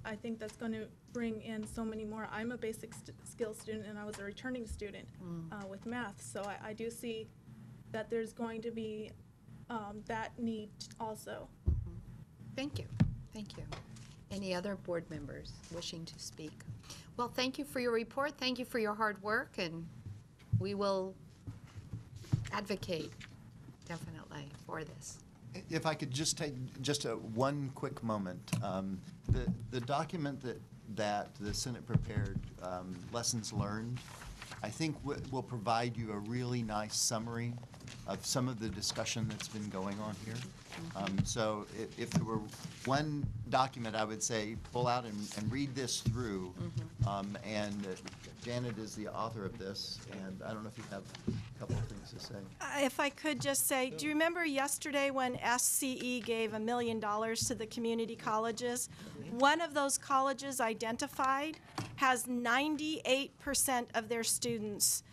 I think that's going to bring in so many more. I'm a basic skills student, and I was a returning student with math, so I do see that there's going to be that need also. Thank you. Thank you. Any other board members wishing to speak? Well, thank you for your report. Thank you for your hard work, and we will advocate definitely for this. If I could just take one quick moment. The document that the Senate prepared, Lessons Learned, I think will provide you a really nice summary of some of the discussion that's been going on here. So if there were one document, I would say pull out and read this through. And Janet is the author of this, and I don't know if you have a couple of things to say. If I could just say, do you remember yesterday when SCE gave $1 million to the community colleges? One of those colleges identified has 98% of their students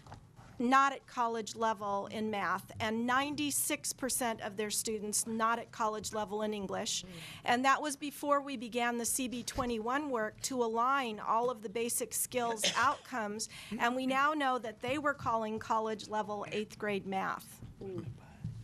not at college level in math, and 96% of their students not at college level in English. And that was before we began the CB21 work to align all of the basic skills outcomes, and we now know that they were calling college level 8th grade math.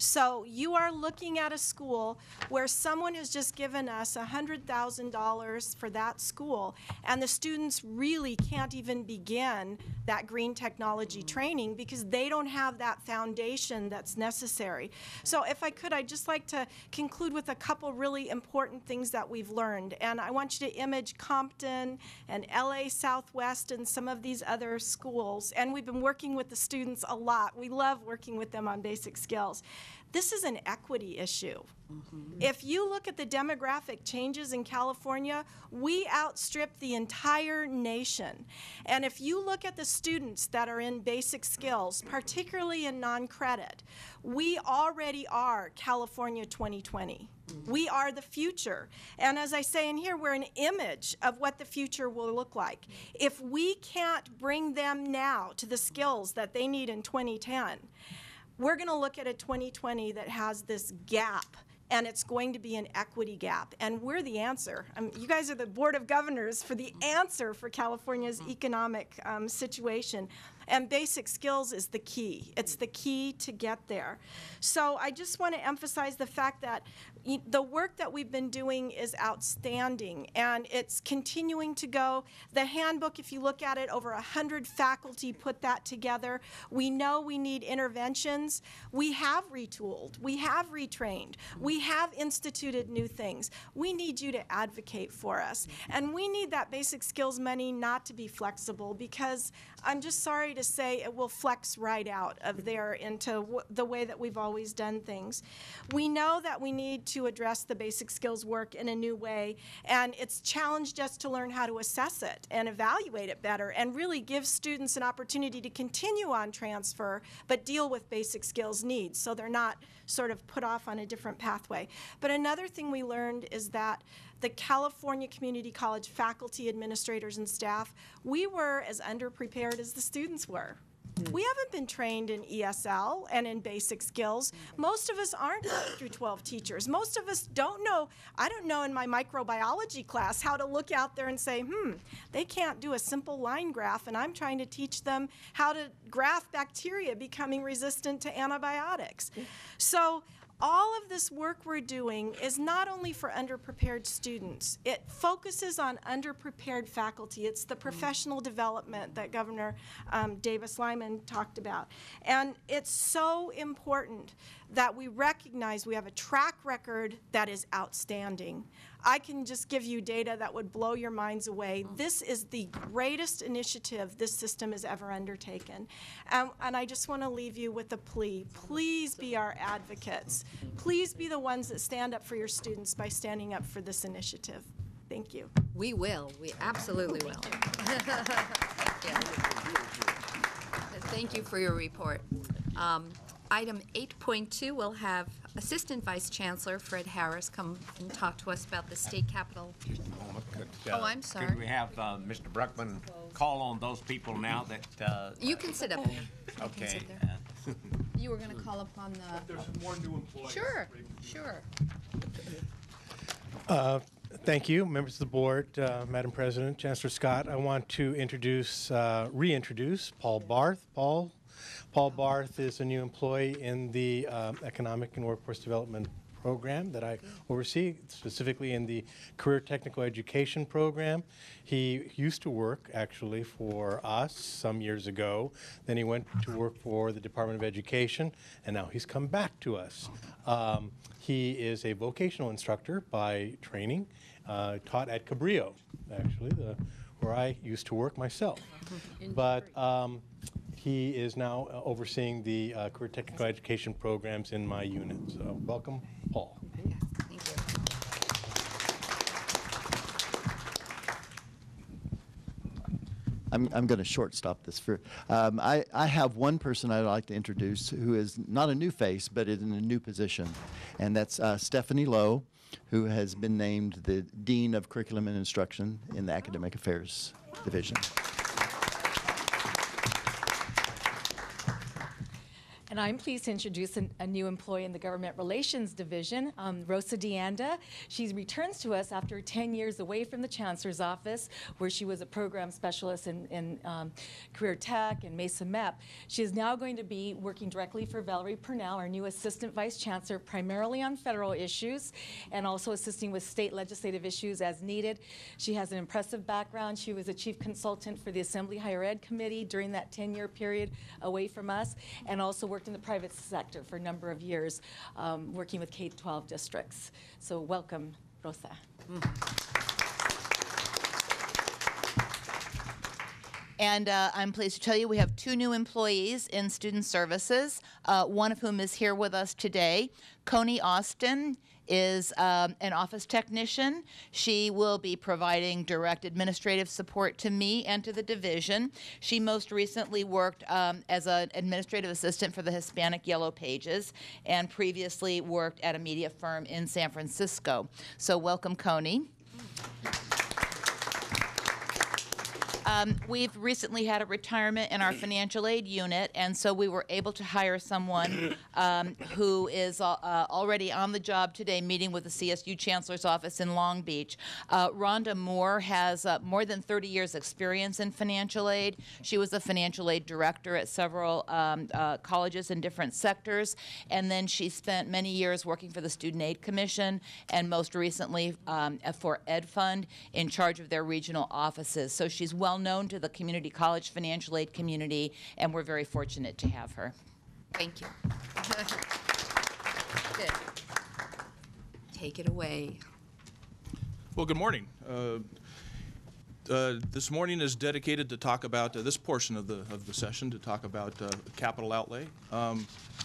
So you are looking at a school where someone has just given us $100,000 for that school, and the students really can't even begin that green technology training because they don't have that foundation that's necessary. So if I could, I'd just like to conclude with a couple really important things that we've learned. And I want you to image Compton and LA Southwest and some of these other schools. And we've been working with the students a lot. We love working with them on basic skills. This is an equity issue. If you look at the demographic changes in California, we outstrip the entire nation. And if you look at the students that are in basic skills, particularly in non-credit, we already are California 2020. We are the future. And as I say in here, we're an image of what the future will look like. If we can't bring them now to the skills that they need in 2010, we're going to look at a 2020 that has this gap, and it's going to be an equity gap. And we're the answer. You guys are the Board of Governors for the answer for California's economic situation. And basic skills is the key. It's the key to get there. So I just want to emphasize the fact that the work that we've been doing is outstanding, and it's continuing to go. The handbook, if you look at it, over 100 faculty put that together. We know we need interventions. We have retooled. We have retrained. We have instituted new things. We need you to advocate for us. And we need that basic skills money not to be flexible, because I'm just sorry to say it will flex right out of there into the way that we've always done things. We know that we need to address the basic skills work in a new way, and it's challenged us to learn how to assess it and evaluate it better and really give students an opportunity to continue on transfer but deal with basic skills needs so they're not sort of put off on a different pathway. But another thing we learned is that the California Community College faculty, administrators, and staff, we were as underprepared as the students were. We haven't been trained in ESL and in basic skills. Most of us aren't K through 12 teachers. Most of us don't know. I don't know in my microbiology class how to look out there and say, they can't do a simple line graph, and I'm trying to teach them how to graph bacteria becoming resistant to antibiotics. So all of this work we're doing is not only for underprepared students. It focuses on underprepared faculty. It's the professional development that Governor Lyman talked about. And it's so important that we recognize we have a track record that is outstanding. I can just give you data that would blow your minds away. This is the greatest initiative this system has ever undertaken. And I just want to leave you with a plea. Please be our advocates. Please be the ones that stand up for your students by standing up for this initiative. Thank you. We will. We absolutely will. Thank you for your report. Item 8.2 will have Assistant Vice Chancellor Fred Harris come and talk to us about the state capitol. Just a moment. Oh, I'm sorry. Could we have Mr. Bruckman call on those people now that... You can sit up there. Okay. You were going to call upon the... If there's some more new employees. Sure, sure. Thank you, members of the board, Madam President, Chancellor Scott. I want to reintroduce Paul Barth. Paul Barth is a new employee in the Economic and Workforce Development Program that I oversee, specifically in the Career Technical Education Program. He used to work, actually, for us some years ago. Then he went to work for the Department of Education, and now he's come back to us. He is a vocational instructor by training, taught at Cabrillo, actually, where I used to work myself. But he is now overseeing the career technical education programs in my unit. So welcome, Paul. Yes, thank you. I'm going to short stop this. I have one person I'd like to introduce who is not a new face, but is in a new position, and that's Stephanie Lowe, who has been named the Dean of Curriculum and Instruction in the Academic Affairs Division. And I'm pleased to introduce a new employee in the Government Relations Division, Rosa DeAnda. She returns to us after 10 years away from the Chancellor's office, where she was a program specialist in career tech and Mesa MEP. She is now going to be working directly for Valerie Purnell, our new Assistant Vice Chancellor, primarily on federal issues and also assisting with state legislative issues as needed. She has an impressive background. She was a chief consultant for the Assembly Higher Ed Committee during that 10-year period away from us, and also worked in the private sector for a number of years, working with K-12 districts. So welcome, Rosa. And I'm pleased to tell you we have 2 new employees in student services, one of whom is here with us today. Cony Austin is an office technician. She will be providing direct administrative support to me and to the division. She most recently worked as an administrative assistant for the Hispanic Yellow Pages and previously worked at a media firm in San Francisco. So welcome, Cony. We've recently had a retirement in our financial aid unit, and so we were able to hire someone who is already on the job today, meeting with the CSU Chancellor's office in Long Beach. Rhonda More has more than 30 years experience in financial aid. She was a financial aid director at several colleges in different sectors, and then she spent many years working for the Student Aid Commission, and most recently for Ed Fund, in charge of their regional offices. So she's well known to the community college financial aid community, and we're very fortunate to have her. Thank you. Good. Take it away. Well, good morning. This morning is dedicated to talk about this portion of the session, to talk about capital outlay.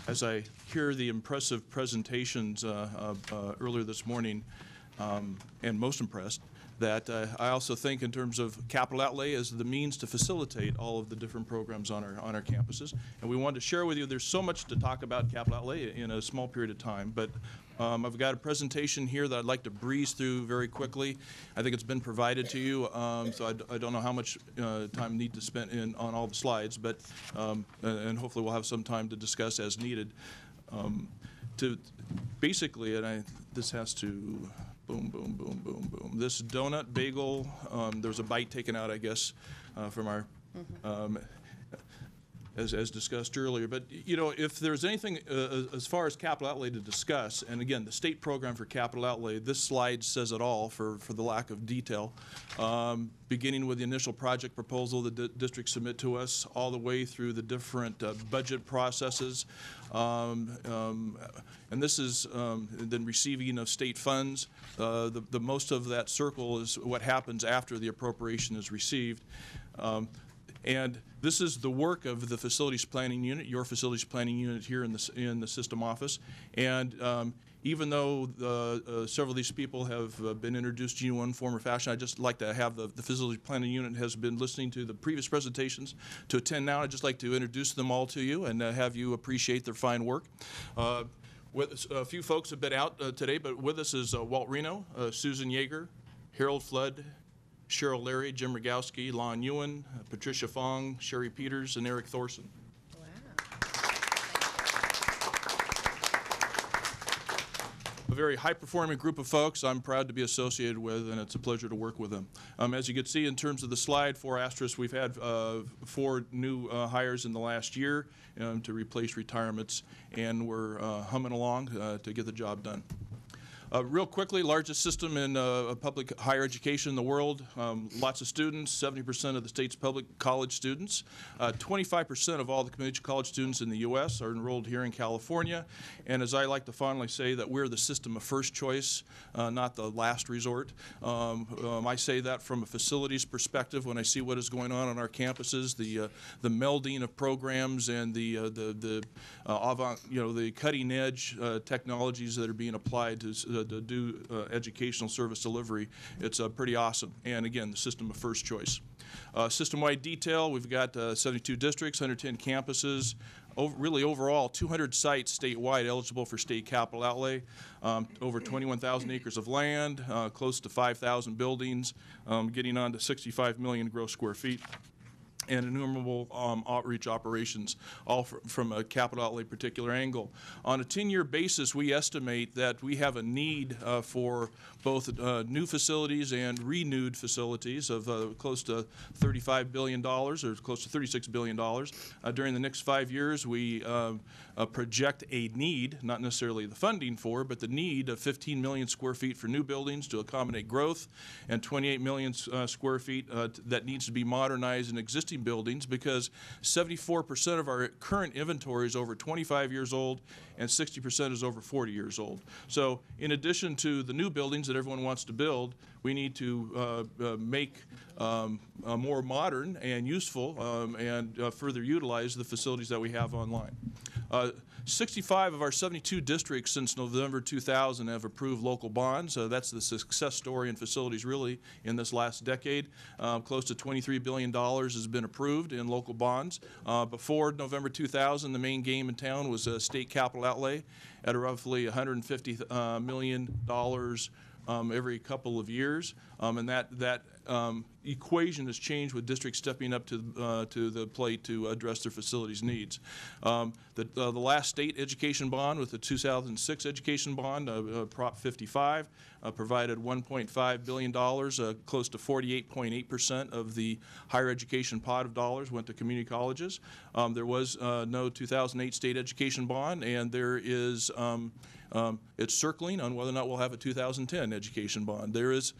As I hear the impressive presentations earlier this morning, and most impressed, that I also think in terms of capital outlay as the means to facilitate all of the different programs on our campuses. And we wanted to share with you, there's so much to talk about capital outlay in a small period of time, but I've got a presentation here that I'd like to breeze through very quickly. I think it's been provided to you, so I don't know how much time I need to spend on all the slides, but and hopefully we'll have some time to discuss as needed. To basically, and this has to boom, boom, boom, boom, boom. This donut bagel, there was a bite taken out, I guess, from our, as discussed earlier. But, you know, if there's anything as far as capital outlay to discuss, and again, the state program for capital outlay, this slide says it all for the lack of detail. Beginning with the initial project proposal the districts submit to us, all the way through the different budget processes. And this is then receiving of state funds. The most of that circle is what happens after the appropriation is received. And this is the work of the facilities planning unit, your facilities planning unit here in the system office. And even though several of these people have been introduced to you in one form or fashion, I'd just like to have the facilities planning unit has been listening to the previous presentations to attend now. I'd just like to introduce them all to you and have you appreciate their fine work. With a few folks have been out today, but with us is Walt Reno, Susan Yeager, Harold Flood, Cheryl Larry, Jim Rogowski, Lon Ewan, Patricia Fong, Sherry Peters, and Eric Thorson. A very high-performing group of folks I'm proud to be associated with, and it's a pleasure to work with them. As you can see in terms of the slide, 4 asterisks, we've had 4 new hires in the last year to replace retirements, and we're humming along to get the job done. Real quickly, largest system in public higher education in the world. Lots of students, 70% of the state's public college students. 25% of all the community college students in the U.S. are enrolled here in California. And as I like to fondly say, that we're the system of first choice, not the last resort. I say that from a facilities perspective when I see what is going on our campuses, the melding of programs and the cutting edge technologies that are being applied to to do educational service delivery, it's pretty awesome. And again, the system of first choice. System-wide detail, we've got 72 districts, 110 campuses, really overall 200 sites statewide eligible for state capital outlay, over 21,000 acres of land, close to 5,000 buildings, getting on to 65 million gross square feet, and innumerable outreach operations, all from a capital outlay particular angle. On a 10-year basis, we estimate that we have a need for both new facilities and renewed facilities of close to $35 billion, or close to $36 billion. During the next 5 years, we project a need, not necessarily the funding for, but the need of 15 million square feet for new buildings to accommodate growth, and 28 million square feet that needs to be modernized in existing buildings, because 74% of our current inventory is over 25 years old and 60% is over 40 years old. So in addition to the new buildings that everyone wants to build, we need to make more modern and useful and further utilize the facilities that we have online. 65 of our 72 districts since November 2000 have approved local bonds. That's the success story in facilities really in this last decade. Close to $23 billion has been approved in local bonds. Before November 2000, the main game in town was state capital outlay at roughly $150 million every couple of years, and that equation has changed with districts stepping up to the plate to address their facilities needs. The last state education bond, with the 2006 education bond, Prop 55, provided $1.5 billion, close to 48.8% of the higher education pot of dollars went to community colleges. There was no 2008 state education bond, and there is it's circling on whether or not we'll have a 2010 education bond. There is,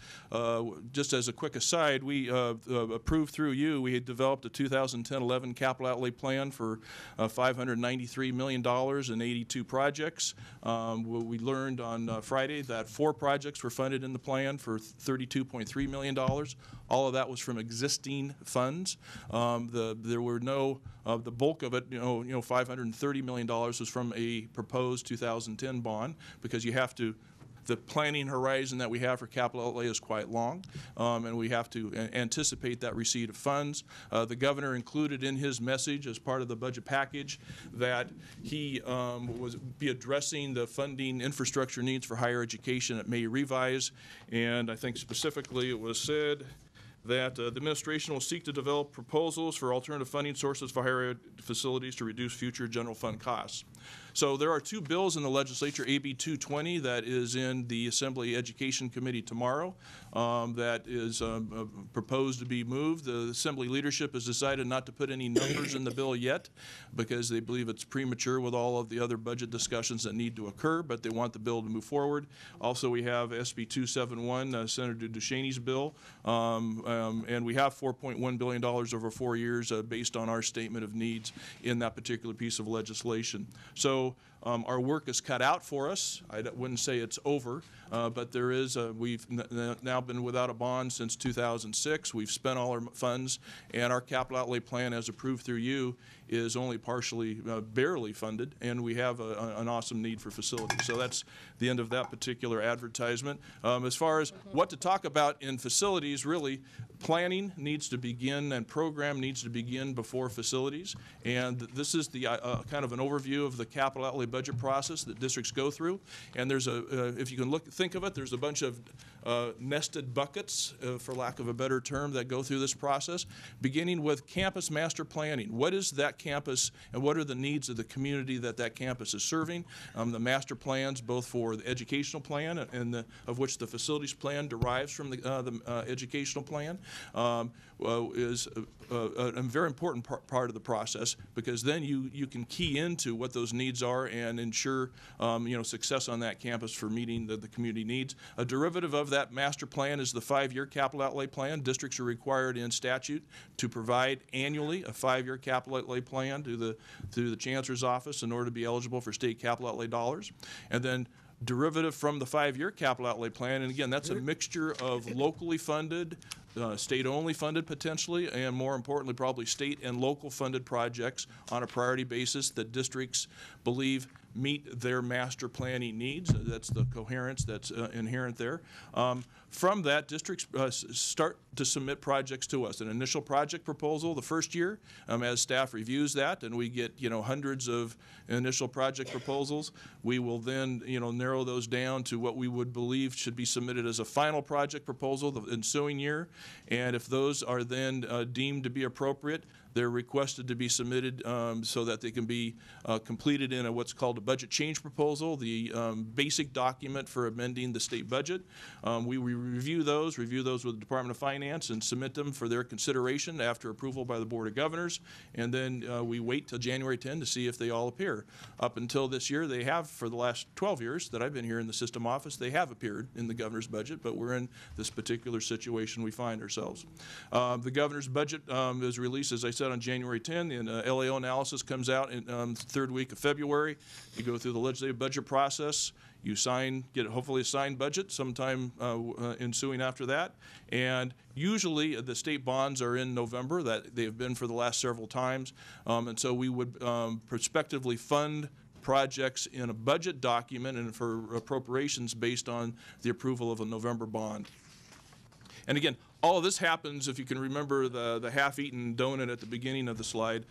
just as a quick aside, we approved through you, we had developed a 2010-11 capital outlay plan for $593 million and 82 projects. We learned on Friday that 4 projects were funded in the plan for $32.3 million. All of that was from existing funds. There were no, the bulk of it, $530 million was from a proposed 2010 bond, because you have to, the planning horizon that we have for capital outlay is quite long, and we have to anticipate that receipt of funds. The governor included in his message as part of the budget package that he was be addressing the funding infrastructure needs for higher education at May Revise, and I think specifically it was said that the administration will seek to develop proposals for alternative funding sources for higher ed facilities to reduce future general fund costs. So there are 2 bills in the legislature, AB 220, that is in the Assembly Education Committee tomorrow, that is proposed to be moved. The Assembly leadership has decided not to put any numbers in the bill yet, because they believe it's premature with all of the other budget discussions that need to occur, but they want the bill to move forward. Also, we have SB 271, Senator Duchesne's bill, and we have $4.1 billion over 4 years based on our statement of needs in that particular piece of legislation. So our work is cut out for us. I wouldn't say it's over, but there is, we've now been without a bond since 2006. We've spent all our funds, and our capital outlay plan, as approved through you, is only partially, barely funded, and we have an awesome need for facilities. So that's the end of that particular advertisement. As far as what to talk about in facilities, really, planning needs to begin and program needs to begin before facilities. And this is the kind of an overview of the capital outlay budget process that districts go through. And there's if you can think of it, there's a bunch of nested buckets, for lack of a better term, that go through this process, beginning with campus master planning. What is that campus, and what are the needs of the community that campus is serving? The master plans, both for the educational plan and of which the facilities plan derives from the educational plan, is a very important part of the process, because then you can key into what those needs are and ensure success on that campus for meeting the community needs. A derivative of that master plan is the 5-year capital outlay plan. Districts are required in statute to provide annually a 5-year capital outlay plan to the Chancellor's office in order to be eligible for state capital outlay dollars. And then derivative from the 5-year capital outlay plan, and again, that's a mixture of locally funded, state-only funded potentially, and more importantly, probably state and local funded projects on a priority basis that districts believe meet their master planning needs. That's the coherence that's inherent there. From that, districts start to submit projects to us. An initial project proposal the first year, as staff reviews that, and we get hundreds of initial project proposals, we will then narrow those down to what we would believe should be submitted as a final project proposal the ensuing year. And if those are then deemed to be appropriate, they're requested to be submitted so that they can be completed in what's called a budget change proposal, the basic document for amending the state budget. We review those with the Department of Finance and submit them for their consideration after approval by the Board of Governors. And then we wait till January 10 to see if they all appear. Up until this year, they have, for the last 12 years that I've been here in the system office, they have appeared in the governor's budget, but we're in this particular situation we find ourselves. The governor's budget is released, as I said, on January 10, and LAO analysis comes out in the third week of February. You go through the legislative budget process. You get hopefully a signed budget sometime ensuing after that. And usually the state bonds are in November. That they have been for the last several times. And so we would prospectively fund projects in a budget document and for appropriations based on the approval of a November bond. And again, all of this happens, if you can remember the half-eaten donut at the beginning of the slide,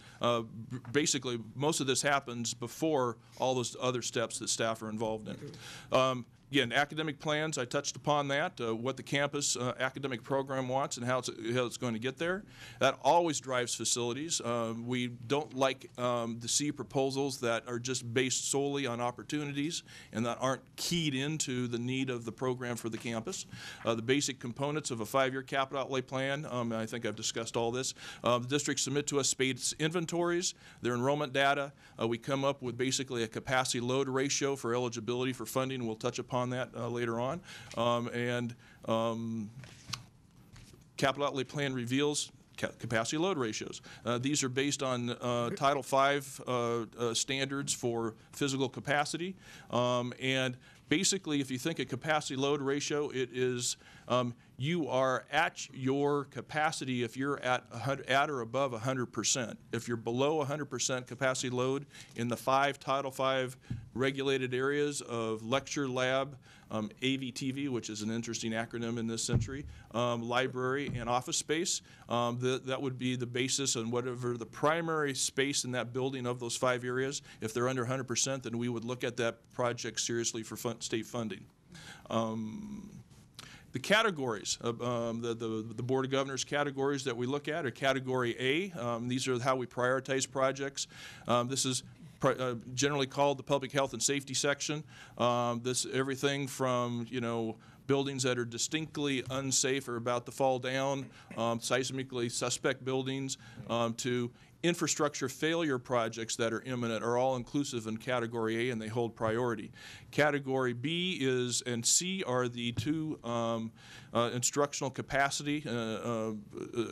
basically most of this happens before all those other steps that staff are involved in. Again, academic plans, I touched upon that, what the campus academic program wants and how it's going to get there. That always drives facilities. We don't like to see proposals that are just based solely on opportunities and that aren't keyed into the need of the program for the campus. The basic components of a 5-year capital outlay plan, I think I've discussed all this. The districts submit to us space inventories, their enrollment data. We come up with basically a capacity load ratio for eligibility for funding. We'll touch upon that later on. Capital outlay plan reveals capacity load ratios. These are based on Title V standards for physical capacity. And basically, if you think a capacity load ratio, it is you are at your capacity if you're at or above 100%. If you're below 100% capacity load in the 5 Title V regulated areas of lecture, lab, AVTV, which is an interesting acronym in this century, library, and office space, that would be the basis on whatever the primary space in that building of those 5 areas. If they're under 100%, then we would look at that project seriously for state funding. The categories, the Board of Governors categories that we look at are Category A. These are how we prioritize projects. This is generally called the Public Health and Safety section. This everything from buildings that are distinctly unsafe or about to fall down, seismically suspect buildings, to infrastructure failure projects that are imminent are all inclusive in Category A, and they hold priority. Category B and C are the 2 instructional capacity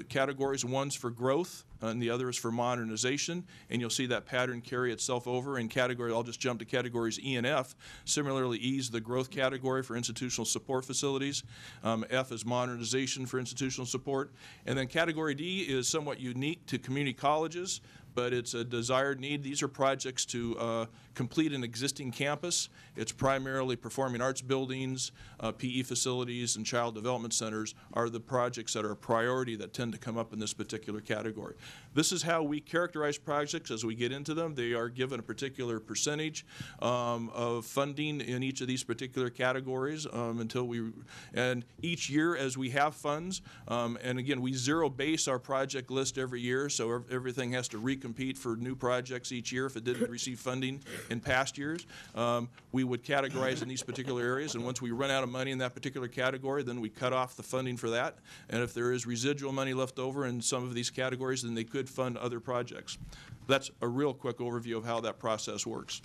categories. One's for growth and the other is for modernization, and you'll see that pattern carry itself over in category. I'll just jump to categories E and F. Similarly, E is the growth category for institutional support facilities. F is modernization for institutional support. And then category D is somewhat unique to community colleges, but it's a desired need. These are projects to complete an existing campus. It's primarily performing arts buildings, PE facilities, and child development centers are the projects that are a priority that tend to come up in this particular category. This is how we characterize projects as we get into them. They are given a particular percentage of funding in each of these particular categories and each year as we have funds, and again, we zero base our project list every year, so everything has to recompete for new projects each year if it didn't receive funding in past years. We would categorize in these particular areas, and once we run out of money in that particular category, then we cut off the funding for that. And if there is residual money left over in some of these categories, then they could fund other projects. That's a real quick overview of how that process works.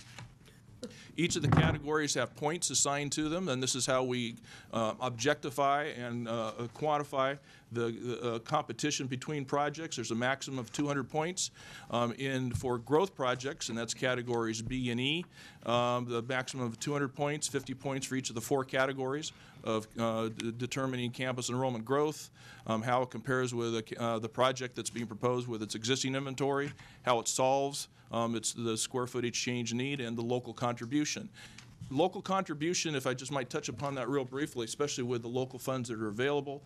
Each of the categories have points assigned to them, and this is how we objectify and quantify the competition between projects. There's a maximum of 200 points. For growth projects, and that's categories B and E, the maximum of 200 points, 50 points for each of the 4 categories. of determining campus enrollment growth, how it compares with the project that's being proposed with its existing inventory, how it solves it's the square footage change need, and the local contribution. Local contribution, if I just might touch upon that real briefly, especially with the local funds that are available.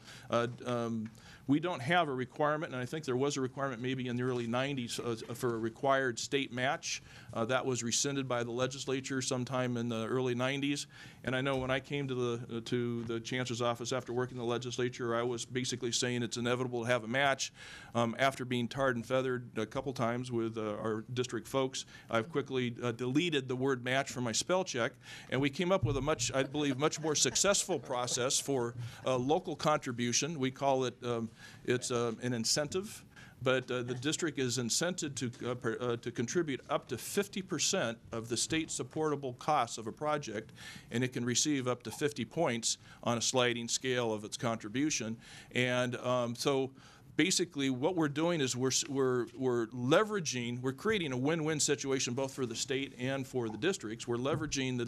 We don't have a requirement, and I think there was a requirement maybe in the early 90s for a required state match. That was rescinded by the legislature sometime in the early 90s. And I know when I came to the Chancellor's office after working in the legislature, I was basically saying it's inevitable to have a match. After being tarred and feathered a couple times with our district folks, I've quickly deleted the word match from my spell check, and we came up with a I believe, much more successful process for local contribution. We call it it's an incentive, but the district is incented to contribute up to 50% of the state supportable costs of a project, and it can receive up to 50 points on a sliding scale of its contribution. And so basically what we're doing is we're leveraging, we're creating a win-win situation both for the state and for the districts. We're leveraging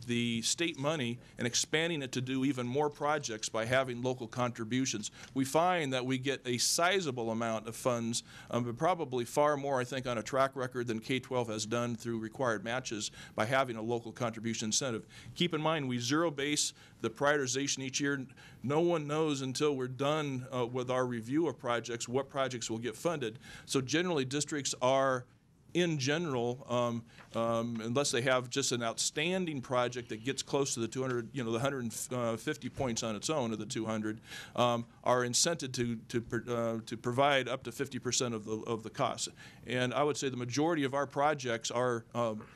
the state money and expanding it to do even more projects by having local contributions. We find that we get a sizable amount of funds, but probably far more, I think, on a track record than K-12 has done through required matches by having a local contribution incentive. Keep in mind, we zero base the prioritization each year. No one knows until we're done with our review of projects what projects will get funded. So generally districts are, in general, unless they have just an outstanding project that gets close to the 200, the 150 points on its own, or the 200, are incented to provide up to 50% of the cost. And I would say the majority of our projects are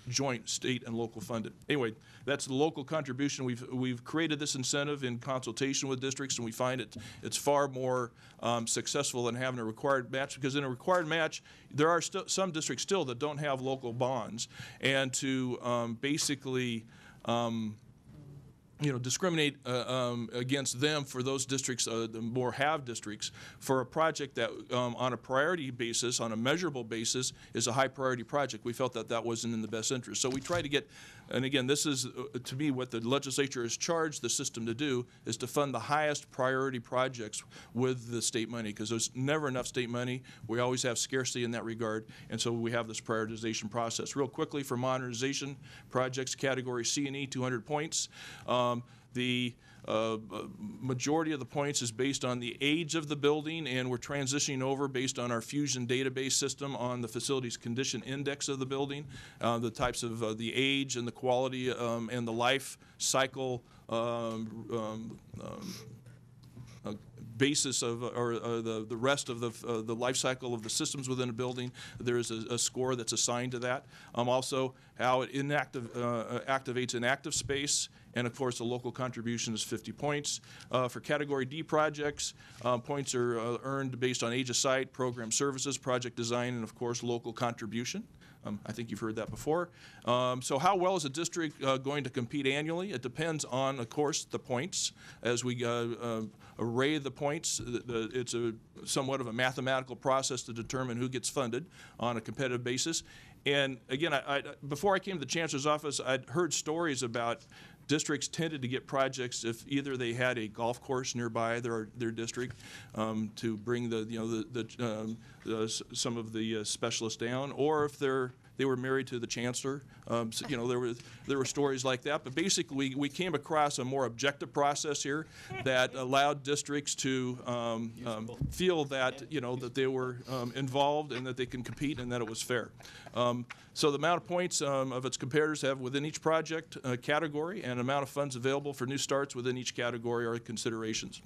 joint state and local funded. Anyway, that's the local contribution. We've created this incentive in consultation with districts, and we find it's far more successful than having a required match, because in a required match, there are some districts still that don't have local bonds, and to basically discriminate against them for those districts, the more have districts, for a project that on a priority basis, on a measurable basis, is a high priority project. We felt that that wasn't in the best interest. So we try to get, and again, this is to me what the legislature has charged the system to do, is to fund the highest priority projects with the state money, because there's never enough state money. We always have scarcity in that regard, and so we have this prioritization process. Real quickly, for modernization projects, category C and E, 200 points. The majority of the points is based on the age of the building, and we're transitioning over based on our Fusion database system on the facilities condition index of the building, the types of the age and the quality and the life cycle basis of, or the rest of the life cycle of the systems within a building. There is a score that's assigned to that. Also, how it activates inactive space, and of course the local contribution is 50 points. For Category D projects, points are earned based on age of site, program services, project design, and of course local contribution. I think you've heard that before. So how well is a district going to compete annually? It depends on, of course, the points. As we array the points, it's somewhat of a mathematical process to determine who gets funded on a competitive basis. And again, before I came to the Chancellor's office, I'd heard stories about districts tended to get projects if either they had a golf course nearby their district to bring some of the specialists down, or if they were married to the chancellor. So, there were stories like that. But basically, we came across a more objective process here that allowed districts to feel that that they were involved and that they can compete and that it was fair. So the amount of points of its comparators have within each project category, and amount of funds available for new starts within each category are considerations.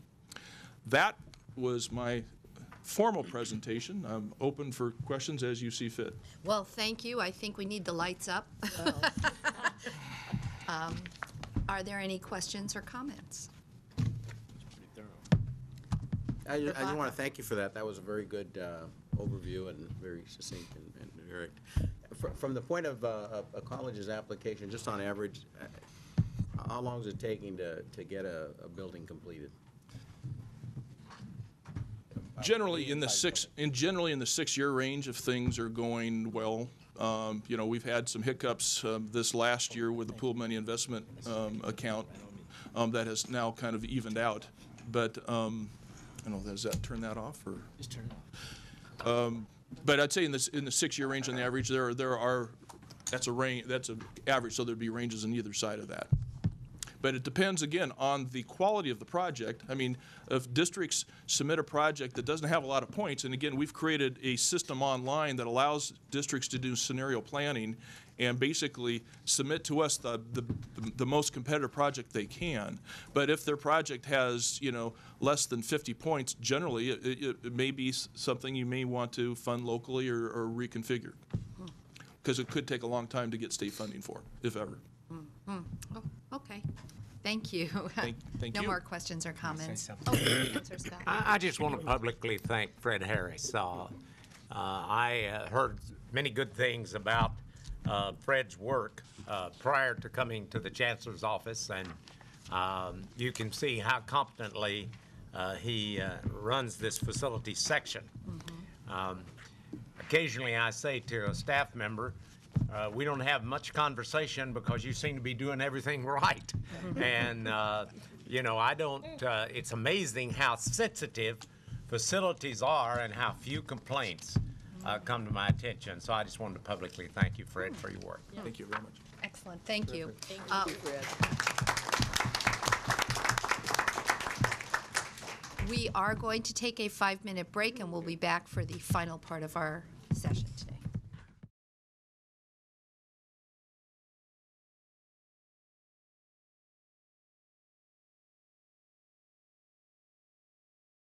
That was my formal presentation. I'm open for questions as you see fit. Well, thank you. I think we need the lights up. Are there any questions or comments? I just want to thank you for that. That was a very good overview and very succinct and direct. From the point of a college's application, just on average, how long is it taking to get a building completed? Generally in the 6-year range if things are going well. We've had some hiccups this last year with the pool money investment account that has now kind of evened out. But, I don't know, does that turn that off, or? Just turn it off. But I'd say in the 6-year range on the average, there are, that's a range, that's an average, so there'd be ranges on either side of that. But it depends, again, on the quality of the project. I mean, if districts submit a project that doesn't have a lot of points, and again, we've created a system online that allows districts to do scenario planning and basically submit to us the most competitive project they can. But if their project has, you know, less than 50 points, generally, it may be something you may want to fund locally or reconfigure. Because it could take a long time to get state funding for, if ever. Oh, okay. Thank you. Thank No you. more questions or comments. Oh, Chancellor Scott. I just want to publicly thank Fred Harris. I heard many good things about Fred's work prior to coming to the Chancellor's office, and you can see how competently he runs this facility section. Occasionally I say to a staff member, we don't have much conversation because you seem to be doing everything right. And, you know, I don't, it's amazing how sensitive facilities are and how few complaints come to my attention. So I just wanted to publicly thank you, Fred, for your work. Thank you very much. Excellent. Thank you. Thank you, Fred. We are going to take a 5-minute break, and we'll be back for the final part of our session today.